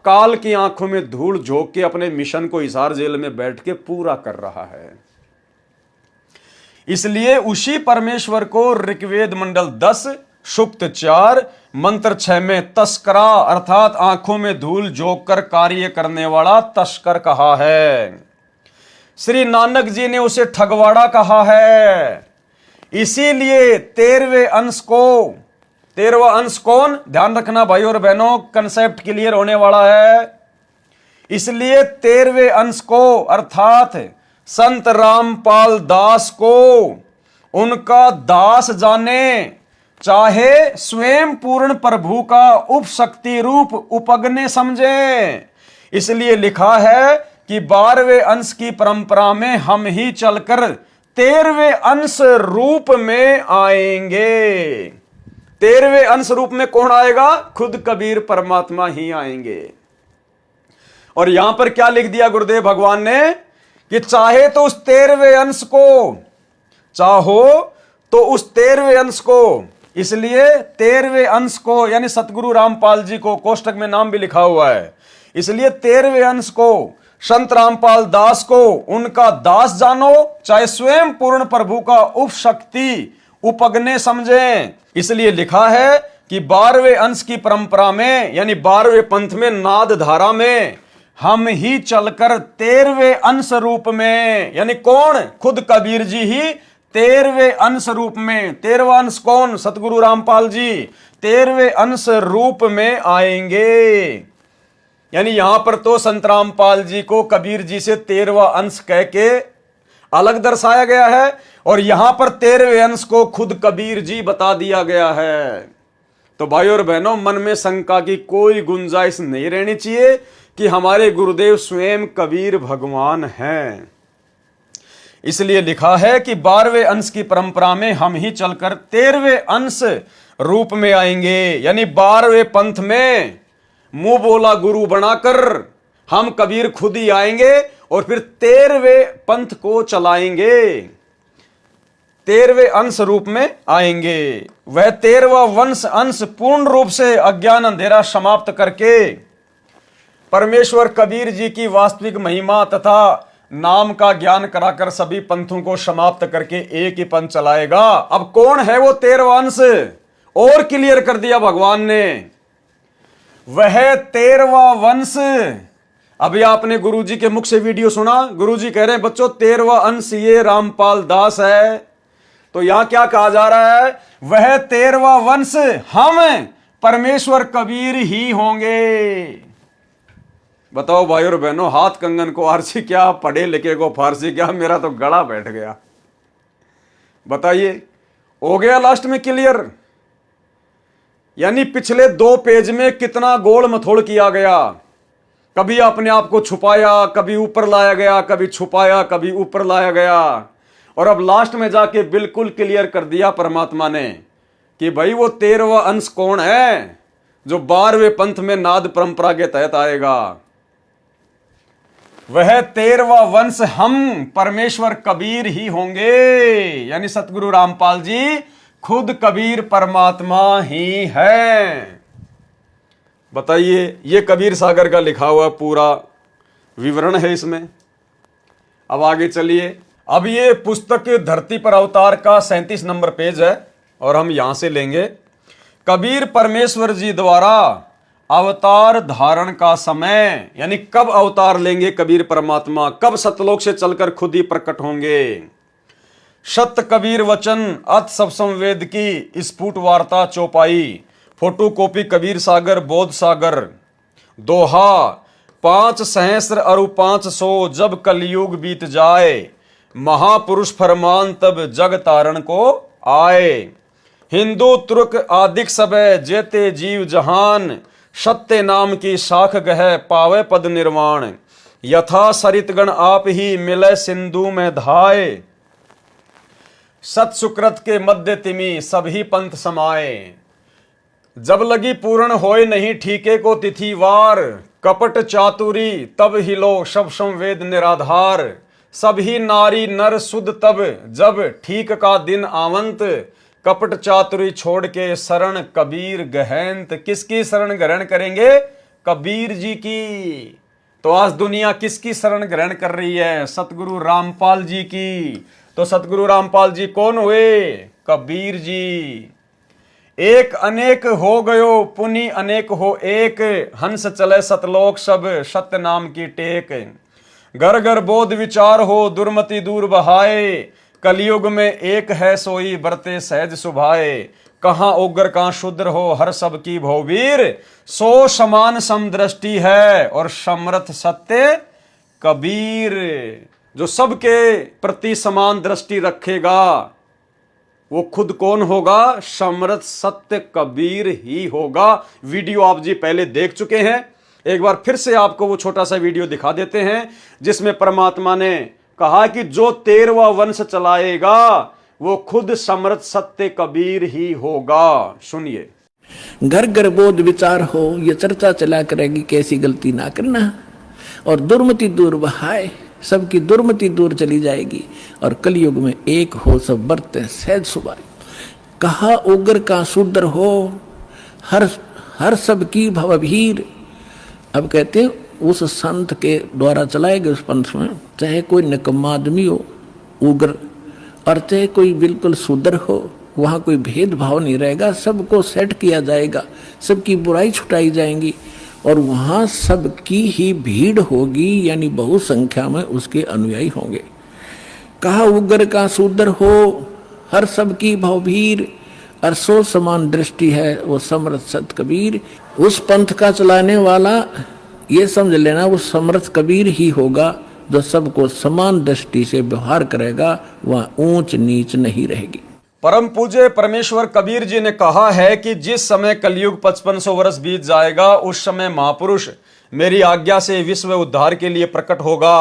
काल की आंखों में धूल झोंक के अपने मिशन को हिसार जेल में बैठ के पूरा कर रहा है। इसलिए उसी परमेश्वर को ऋग्वेद मंडल 10 सुक्त 4 मंत्र 6 में तस्करा अर्थात आंखों में धूल झोंक कर कार्य करने वाला तस्कर कहा है। श्री नानक जी ने उसे ठगवाड़ा कहा है। इसीलिए 13वें अंश को, 13वां अंश कौन, ध्यान रखना भाई और बहनों, कंसेप्ट क्लियर होने वाला है। इसलिए 13वें अंश को अर्थात संत रामपाल दास को उनका दास जाने, चाहे स्वयं पूर्ण प्रभु का उपशक्ति रूप उपगने समझे। इसलिए लिखा है कि 12वें अंश की परंपरा में हम ही चलकर 13वें अंश रूप में आएंगे। 13वें अंश रूप में कौन आएगा? खुद कबीर परमात्मा ही आएंगे। और यहां पर क्या लिख दिया गुरुदेव भगवान ने कि चाहे तो उस 13वें अंश को, चाहो तो उस 13वें अंश को, इसलिए 13वें अंश को यानी सतगुरु रामपाल जी को, कोष्टक में नाम भी लिखा हुआ है, इसलिए 13वें अंश को संत रामपाल दास को उनका दास जानो, चाहे स्वयं पूर्ण प्रभु का उपशक्ति उपगने समझें। इसलिए लिखा है कि 12वें अंश की परंपरा में यानी 12वें पंथ में नाद धारा में हम ही चलकर 13वें अंश रूप में, यानी कौन? खुद कबीर जी ही 13वें अंश रूप में। 13वां अंश कौन? सतगुरु रामपाल जी 13वें अंश रूप में आएंगे। यानी यहां पर तो संत रामपाल जी को कबीर जी से 13वां अंश कह के अलग दर्शाया गया है और यहां पर 13वें अंश को खुद कबीर जी बता दिया गया है। तो भाइयों और बहनों, मन में शंका की कोई गुंजाइश नहीं रहनी चाहिए कि हमारे गुरुदेव स्वयं कबीर भगवान हैं। इसलिए लिखा है कि 12वें अंश की परंपरा में हम ही चलकर 13वें अंश रूप में आएंगे, यानी 12वें पंथ में मुंह बोला गुरु बनाकर हम कबीर खुद ही आएंगे और फिर 13वें पंथ को चलाएंगे, 13वें अंश रूप में आएंगे। वह 13वां वंश अंश पूर्ण रूप से अज्ञान अंधेरा समाप्त करके परमेश्वर कबीर जी की वास्तविक महिमा तथा नाम का ज्ञान कराकर सभी पंथों को समाप्त करके एक ही पंथ चलाएगा। अब कौन है वो 13वां अंश? और क्लियर कर दिया भगवान ने, वह 13वां वंश। अभी आपने गुरुजी के मुख से वीडियो सुना, गुरुजी कह रहे हैं बच्चों 13वां अंश ये रामपाल दास है। तो यहां क्या कहा जा रहा है? वह 13वां वंश हम परमेश्वर कबीर ही होंगे। बताओ भाई और बहनों, हाथ कंगन को आरसी क्या, पढ़े लिखे को फारसी क्या, मेरा तो गला बैठ गया। बताइए, हो गया लास्ट में क्लियर? यानी पिछले 2 पेज में कितना गोल मथोड़ किया गया, कभी अपने आप को छुपाया, कभी ऊपर लाया गया, कभी छुपाया, कभी ऊपर लाया गया, और अब लास्ट में जाके बिल्कुल क्लियर कर दिया परमात्मा ने कि भाई वो 13वां अंश कौन है जो 12वें पंथ में नाद परंपरा के तहत आएगा। वह 13वां वंश हम परमेश्वर कबीर ही होंगे, यानी सतगुरु रामपाल जी खुद कबीर परमात्मा ही है। बताइए, ये कबीर सागर का लिखा हुआ पूरा विवरण है इसमें। अब आगे चलिए। अब ये पुस्तक धरती पर अवतार का 37 नंबर पेज है और हम यहां से लेंगे। कबीर परमेश्वर जी द्वारा अवतार धारण का समय, यानी कब अवतार लेंगे कबीर परमात्मा, कब सतलोक से चलकर खुद ही प्रकट होंगे। सत्य कबीर वचन अत सब संवेद की स्फुट वार्ता चौपाई, फोटो कॉपी कबीर सागर बोध सागर, दोहा 5 सहस्र अरु 500 जब कलयुग बीत जाए, महापुरुष फरमान तब जग तारण को आए। हिंदू तुर्क आदिक सबे जेते जीव जहान, सत्य नाम की शाख गह पावे पद निर्वाण, यथा सरितगण आप ही मिले सिंधु में धाए, सत सुकृत के मध्य तिमि सभी पंथ समाए, जब लगी पूर्ण होए नहीं ठीके को तिथिवार, कपट चातुरी तब हिलो सब संवेद निराधार, सभी नारी नर सुध तब जब ठीक का दिन आवंत, कपट चातुरी छोड़ के शरण कबीर गहनत। किसकी शरण ग्रहण करेंगे? कबीर जी की। तो आज दुनिया किसकी शरण ग्रहण कर रही है? सतगुरु रामपाल जी की। तो सतगुरु रामपाल जी कौन हुए? कबीर जी। एक अनेक हो गयो पुनि अनेक हो एक, हंस चले सतलोक सब सत्य नाम की टेक। घर घर बोध विचार हो दुर्मति दूर बहाए, कलयुग में एक है सोई बरते सहज सुभाए। कहाँ उग्र कहाँ शूद्र हो हर सब की भौवीर, सो समान समदृष्टि है और समर्थ सत्य कबीर। जो सबके प्रति समान दृष्टि रखेगा वो खुद कौन होगा? समर्थ सत्य कबीर ही होगा। वीडियो आप जी पहले देख चुके हैं, एक बार फिर से आपको वो छोटा सा वीडियो दिखा देते हैं जिसमें परमात्मा ने कहा कि जो 13वां वंश चलाएगा वो खुद समर्थ सत्य कबीर ही होगा। सुनिए। घर घर बोध विचार हो, ये चर्चा चला करेगी कैसी गलती ना करना, और दुर्मति दूर बहाए, सबकी दुर्मति दूर चली जाएगी, और कलयुग में एक हो सब बरते सहज सुभाए। कहा उग्र का शूद्र हो हर सब की भवभीर। अब कहते हैं उस संत के द्वारा चलाए गए उस पंथ में चाहे कोई निकम्मा आदमी हो उग्र, और चाहे कोई बिल्कुल शूद्र हो, वहाँ कोई भेदभाव नहीं रहेगा, सबको सेट किया जाएगा, सबकी बुराई छुटाई जाएंगी, और वहाँ सबकी ही भीड़ होगी, यानी बहु संख्या में उसके अनुयायी होंगे। कहा उग्र का शूद्र हो हर सबकी भवभीर, और सो समान दृष्टि है वो समर्थ सत कबीर। उस पंथ का चलाने वाला ये समझ लेना वो समर्थ कबीर ही होगा, जो सबको समान दृष्टि से व्यवहार करेगा, वह ऊंच नीच नहीं रहेगी। परम पूज्य परमेश्वर कबीर जी ने कहा है कि जिस समय कलयुग 5500 वर्ष बीत जाएगा उस समय महापुरुष मेरी आज्ञा से विश्व उद्धार के लिए प्रकट होगा।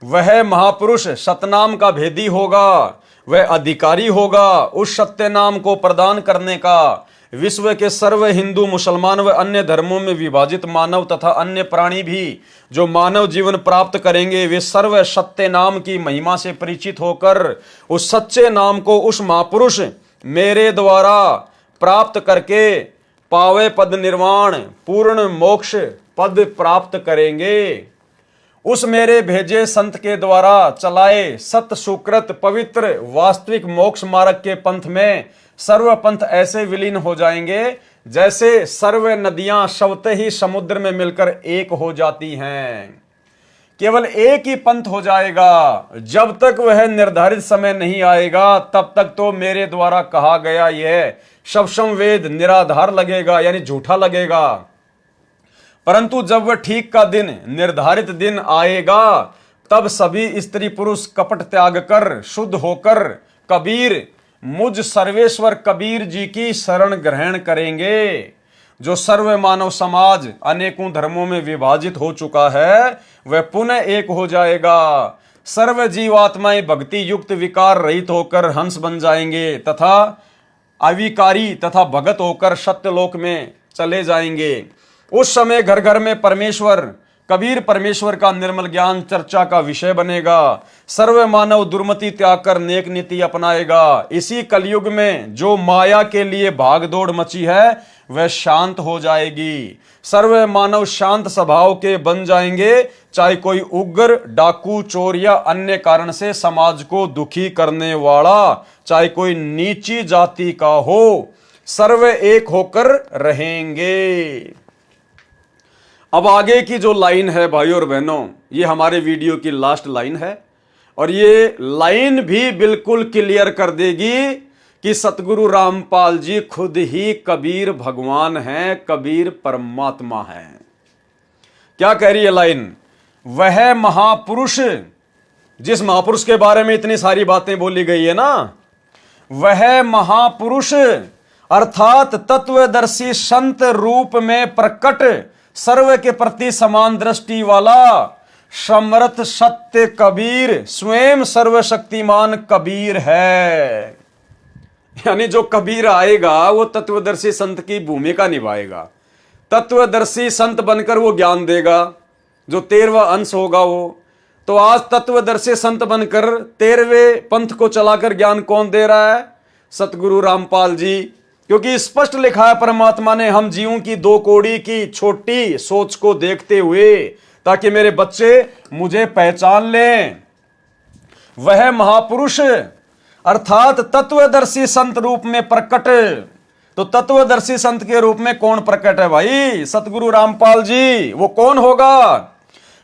वह महापुरुष सतनाम का भेदी होगा, वह अधिकारी होगा उस सत्य नाम को प्रदान करने का। विश्व के सर्व हिंदू मुसलमान व अन्य धर्मों में विभाजित मानव तथा अन्य प्राणी भी जो मानव जीवन प्राप्त करेंगे वे सर्व सत्य नाम की महिमा से परिचित होकर उस सच्चे नाम को उस महापुरुष मेरे द्वारा प्राप्त करके पावे पद निर्वाण पूर्ण मोक्ष पद प्राप्त करेंगे। उस मेरे भेजे संत के द्वारा चलाए सत सुकृत पवित्र वास्तविक मोक्ष मार्ग के पंथ में सर्व पंथ ऐसे विलीन हो जाएंगे जैसे सर्व नदियां स्वतः ही समुद्र में मिलकर एक हो जाती हैं। केवल एक ही पंथ हो जाएगा। जब तक वह निर्धारित समय नहीं आएगा तब तक तो मेरे द्वारा कहा गया यह सब संवेद निराधार लगेगा, यानी झूठा लगेगा। परंतु जब वह ठीक का दिन निर्धारित दिन आएगा तब सभी स्त्री पुरुष कपट त्याग कर शुद्ध होकर कबीर मुझ सर्वेश्वर कबीर जी की शरण ग्रहण करेंगे। जो सर्व मानव समाज अनेकों धर्मों में विभाजित हो चुका है वह पुनः एक हो जाएगा। सर्व जीवात्माएं भक्ति युक्त विकार रहित होकर हंस बन जाएंगे तथा अविकारी तथा भगत होकर सत्यलोक में चले जाएंगे। उस समय घर घर में परमेश्वर कबीर परमेश्वर का निर्मल ज्ञान चर्चा का विषय बनेगा। सर्व मानव दुर्मति त्याग कर नेक नीति अपनाएगा। इसी कलयुग में जो माया के लिए भागदौड़ मची है वह शांत हो जाएगी। सर्व मानव शांत स्वभाव के बन जाएंगे, चाहे कोई उग्र डाकू चोर या अन्य कारण से समाज को दुखी करने वाला, चाहे कोई नीची जाति का हो, सर्व एक होकर रहेंगे। अब आगे की जो लाइन है भाइयों और बहनों, ये हमारे वीडियो की लास्ट लाइन है और ये लाइन भी बिल्कुल क्लियर कर देगी कि सतगुरु रामपाल जी खुद ही कबीर भगवान हैं, कबीर परमात्मा हैं। क्या कह रही है लाइन? वह महापुरुष, जिस महापुरुष के बारे में इतनी सारी बातें बोली गई है ना, वह महापुरुष अर्थात तत्वदर्शी संत रूप में प्रकट सर्व के प्रति समान दृष्टि वाला समर्थ सत्य कबीर स्वयं सर्वशक्तिमान कबीर है। यानी जो कबीर आएगा वो तत्वदर्शी संत की भूमिका निभाएगा। तत्वदर्शी संत बनकर वो ज्ञान देगा, जो 13वां अंश होगा वो। तो आज तत्वदर्शी संत बनकर 13वें पंथ को चलाकर ज्ञान कौन दे रहा है? सतगुरु रामपाल जी, क्योंकि स्पष्ट लिखा है परमात्मा ने, हम जीवों की दो कौड़ी की छोटी सोच को देखते हुए, ताकि मेरे बच्चे मुझे पहचान लें। वह महापुरुष अर्थात तत्वदर्शी संत रूप में प्रकट। तो तत्वदर्शी संत के रूप में कौन प्रकट है भाई? सतगुरु रामपाल जी। वो कौन होगा?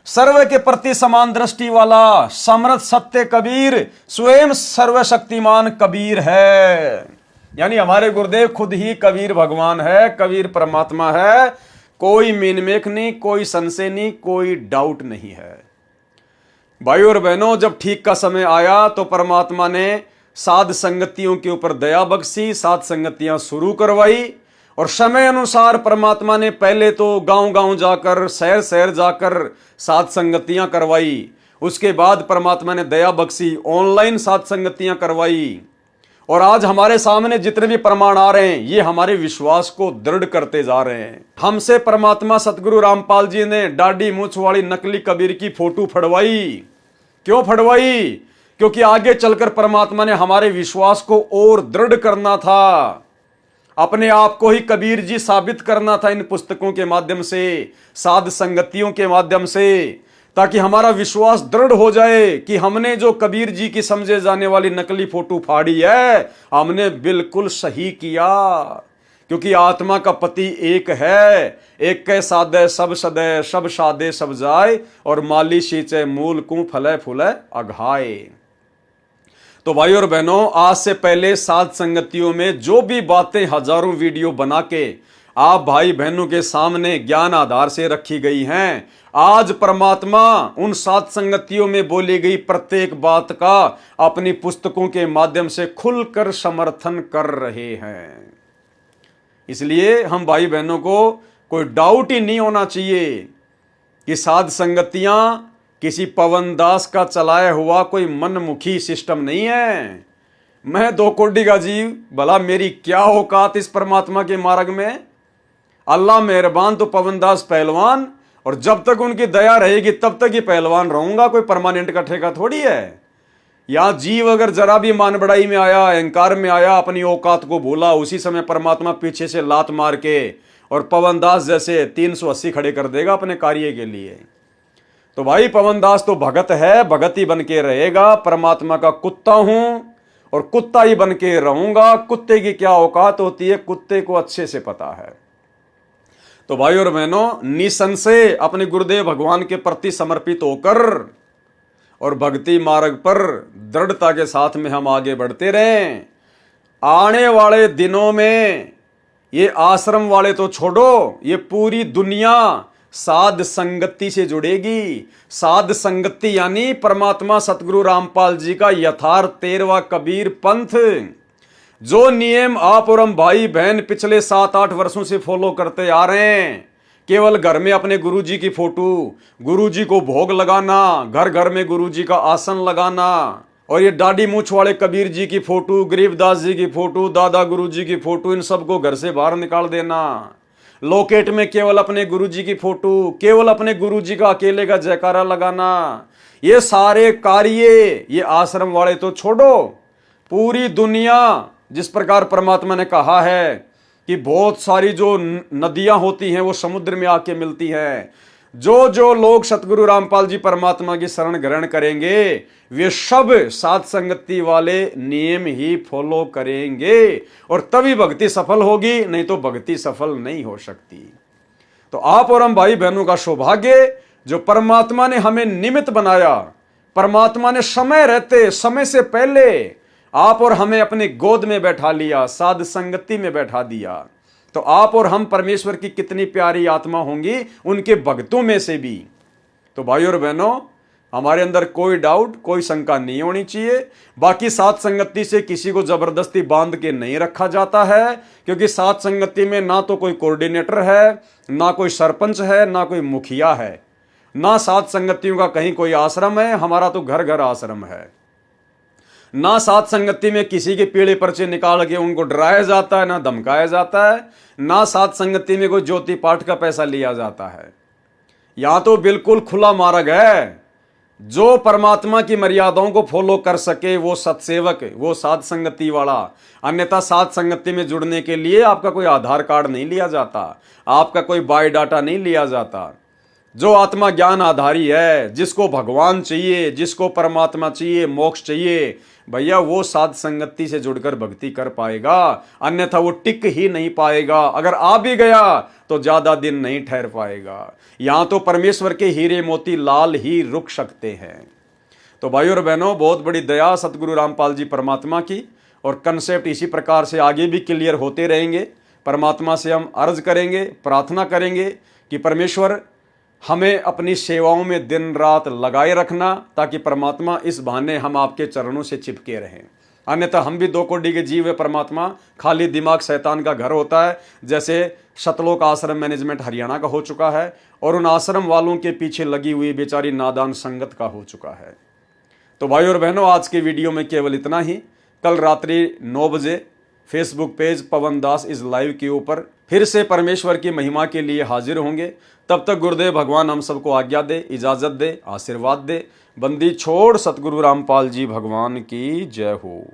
सर्व के प्रति समान दृष्टि वाला समर्थ सत्य कबीर स्वयं सर्वशक्तिमान कबीर है। यानी हमारे गुरुदेव खुद ही कबीर भगवान है, कबीर परमात्मा है। कोई मीनमेख नहीं, कोई संशय नहीं, कोई डाउट नहीं है। भाई और बहनों, जब ठीक का समय आया तो परमात्मा ने साध संगतियों के ऊपर दया बख्शी, साध संगतियां शुरू करवाई। और समय अनुसार परमात्मा ने पहले तो गांव गांव जाकर, शहर शहर जाकर साध संगतियां करवाई। उसके बाद परमात्मा ने दया बख्शी, ऑनलाइन साध संगतियां करवाई। और आज हमारे सामने जितने भी प्रमाण आ रहे हैं, ये हमारे विश्वास को दृढ़ करते जा रहे हैं। हमसे परमात्मा सतगुरु रामपाल जी ने दाढ़ी मूंछ वाली नकली कबीर की फोटो फड़वाई। क्यों फड़वाई? क्योंकि आगे चलकर परमात्मा ने हमारे विश्वास को और दृढ़ करना था, अपने आप को ही कबीर जी साबित करना था इन पुस्तकों के माध्यम से, साध संगतियों के माध्यम से, ताकि हमारा विश्वास दृढ़ हो जाए कि हमने जो कबीर जी की समझे जाने वाली नकली फोटो फाड़ी है, हमने बिल्कुल सही किया। क्योंकि आत्मा का पति एक है, एक कै सादे सब सदै, सब सादे सब जाए, और माली सींचे मूल को फले फूले अघाए। तो भाई और बहनों, आज से पहले साध संगतियों में जो भी बातें हजारों वीडियो बना के आप भाई बहनों के सामने ज्ञान आधार से रखी गई हैं, आज परमात्मा उन साध संगतियों में बोली गई प्रत्येक बात का अपनी पुस्तकों के माध्यम से खुलकर समर्थन कर रहे हैं। इसलिए हम भाई बहनों को कोई डाउट ही नहीं होना चाहिए कि साध संगतियां किसी पवन दास का चलाया हुआ कोई मनमुखी सिस्टम नहीं है। मैं दो कोडी का जीव, भला मेरी क्या औकात इस परमात्मा के मार्ग में। अल्लाह मेहरबान तो पवन दास पहलवान, और जब तक उनकी दया रहेगी तब तक ही पहलवान रहूंगा, कोई परमानेंट का ठेका थोड़ी है। या जीव अगर जरा भी मान बढ़ाई में आया, अहंकार में आया, अपनी औकात को भूला, उसी समय परमात्मा पीछे से लात मार के और पवन दास जैसे 380 खड़े कर देगा अपने कार्य के लिए। तो भाई पवन दास तो भगत है, भगत ही बन के रहेगा। परमात्मा का कुत्ता हूं और कुत्ता ही बन के रहूंगा। कुत्ते की क्या औकात होती है, कुत्ते को अच्छे से पता है। तो भाई और बहनों, निसंशय अपने गुरुदेव भगवान के प्रति समर्पित होकर और भक्ति मार्ग पर दृढ़ता के साथ में हम आगे बढ़ते रहें। आने वाले दिनों में ये आश्रम वाले तो छोड़ो, ये पूरी दुनिया साध संगति से जुड़ेगी। साध संगति यानी परमात्मा सतगुरु रामपाल जी का यथार्थ 13वां कबीर पंथ, जो नियम आप और हम भाई बहन पिछले 7-8 वर्षों से फॉलो करते आ रहे हैं। केवल घर में अपने गुरुजी की फोटो, गुरुजी को भोग लगाना, घर घर में गुरुजी का आसन लगाना, और ये दाढ़ी मूंछ वाले कबीर जी की फोटो, गरीबदास जी की फोटो, दादा गुरुजी की फोटो, इन सबको घर से बाहर निकाल देना। लॉकेट में केवल अपने गुरुजी की फोटो, केवल अपने गुरुजी का अकेले का जयकारा लगाना, ये सारे कार्य ये आश्रम वाले तो छोड़ो। पूरी दुनिया, जिस प्रकार परमात्मा ने कहा है कि बहुत सारी जो नदियां होती हैं वो समुद्र में आके मिलती हैं, जो जो लोग सतगुरु रामपाल जी परमात्मा की शरण ग्रहण करेंगे वे सब साध संगति वाले नियम ही फॉलो करेंगे, और तभी भक्ति सफल होगी, नहीं तो भक्ति सफल नहीं हो सकती। तो आप और हम भाई बहनों का सौभाग्य, जो परमात्मा ने हमें निमित्त बनाया। परमात्मा ने समय रहते, समय से पहले आप और हमें अपने गोद में बैठा लिया, साध संगति में बैठा दिया। तो आप और हम परमेश्वर की कितनी प्यारी आत्मा होंगी उनके भक्तों में से भी। तो भाई और बहनों, हमारे अंदर कोई डाउट, कोई शंका नहीं होनी चाहिए। बाकी साध संगति से किसी को जबरदस्ती बांध के नहीं रखा जाता है, क्योंकि साध संगति में ना तो कोई कोऑर्डिनेटर है, ना कोई सरपंच है, ना कोई मुखिया है, ना साध संगतियों का कहीं कोई आश्रम है। हमारा तो घर घर आश्रम है। ना साध संगति में किसी के पीले पर्चे निकाल के उनको डराया जाता है, ना धमकाया जाता है, ना साध संगति में कोई ज्योति पाठ का पैसा लिया जाता है। यहां तो बिल्कुल खुला मार्ग है। जो परमात्मा की मर्यादाओं को फॉलो कर सके वो सत्सेवक, वो साध संगति वाला। अन्यथा साध संगति में जुड़ने के लिए आपका कोई आधार कार्ड नहीं लिया जाता, आपका कोई बायोडाटा नहीं लिया जाता। जो आत्मा ज्ञान आधारी है, जिसको भगवान चाहिए, जिसको परमात्मा चाहिए, मोक्ष चाहिए, भैया वो साध संगति से जुड़कर भक्ति कर पाएगा, अन्यथा वो टिक ही नहीं पाएगा। अगर आ भी गया तो ज्यादा दिन नहीं ठहर पाएगा। यहां तो परमेश्वर के हीरे मोती लाल ही रुक सकते हैं। तो भाइयों और बहनों, बहुत बड़ी दया सतगुरु रामपाल जी परमात्मा की, और कंसेप्ट इसी प्रकार से आगे भी क्लियर होते रहेंगे। परमात्मा से हम अर्ज करेंगे, प्रार्थना करेंगे कि परमेश्वर हमें अपनी सेवाओं में दिन रात लगाए रखना, ताकि परमात्मा इस बहाने हम आपके चरणों से चिपके रहें। अन्यथा हम भी दो कोटि के जीव है परमात्मा, खाली दिमाग शैतान का घर होता है। जैसे सतलोक आश्रम मैनेजमेंट हरियाणा का हो चुका है, और उन आश्रम वालों के पीछे लगी हुई बेचारी नादान संगत का हो चुका है। तो भाई और बहनों, आज के वीडियो में केवल इतना ही। कल रात्रि 9 बजे Facebook page Pawan Das is live के ऊपर फिर से परमेश्वर की महिमा के लिए हाजिर होंगे। तब तक गुरुदेव भगवान हम सबको आज्ञा दे, इजाजत दे, आशीर्वाद दे। बंदी छोड़ सतगुरु रामपाल जी भगवान की जय हो।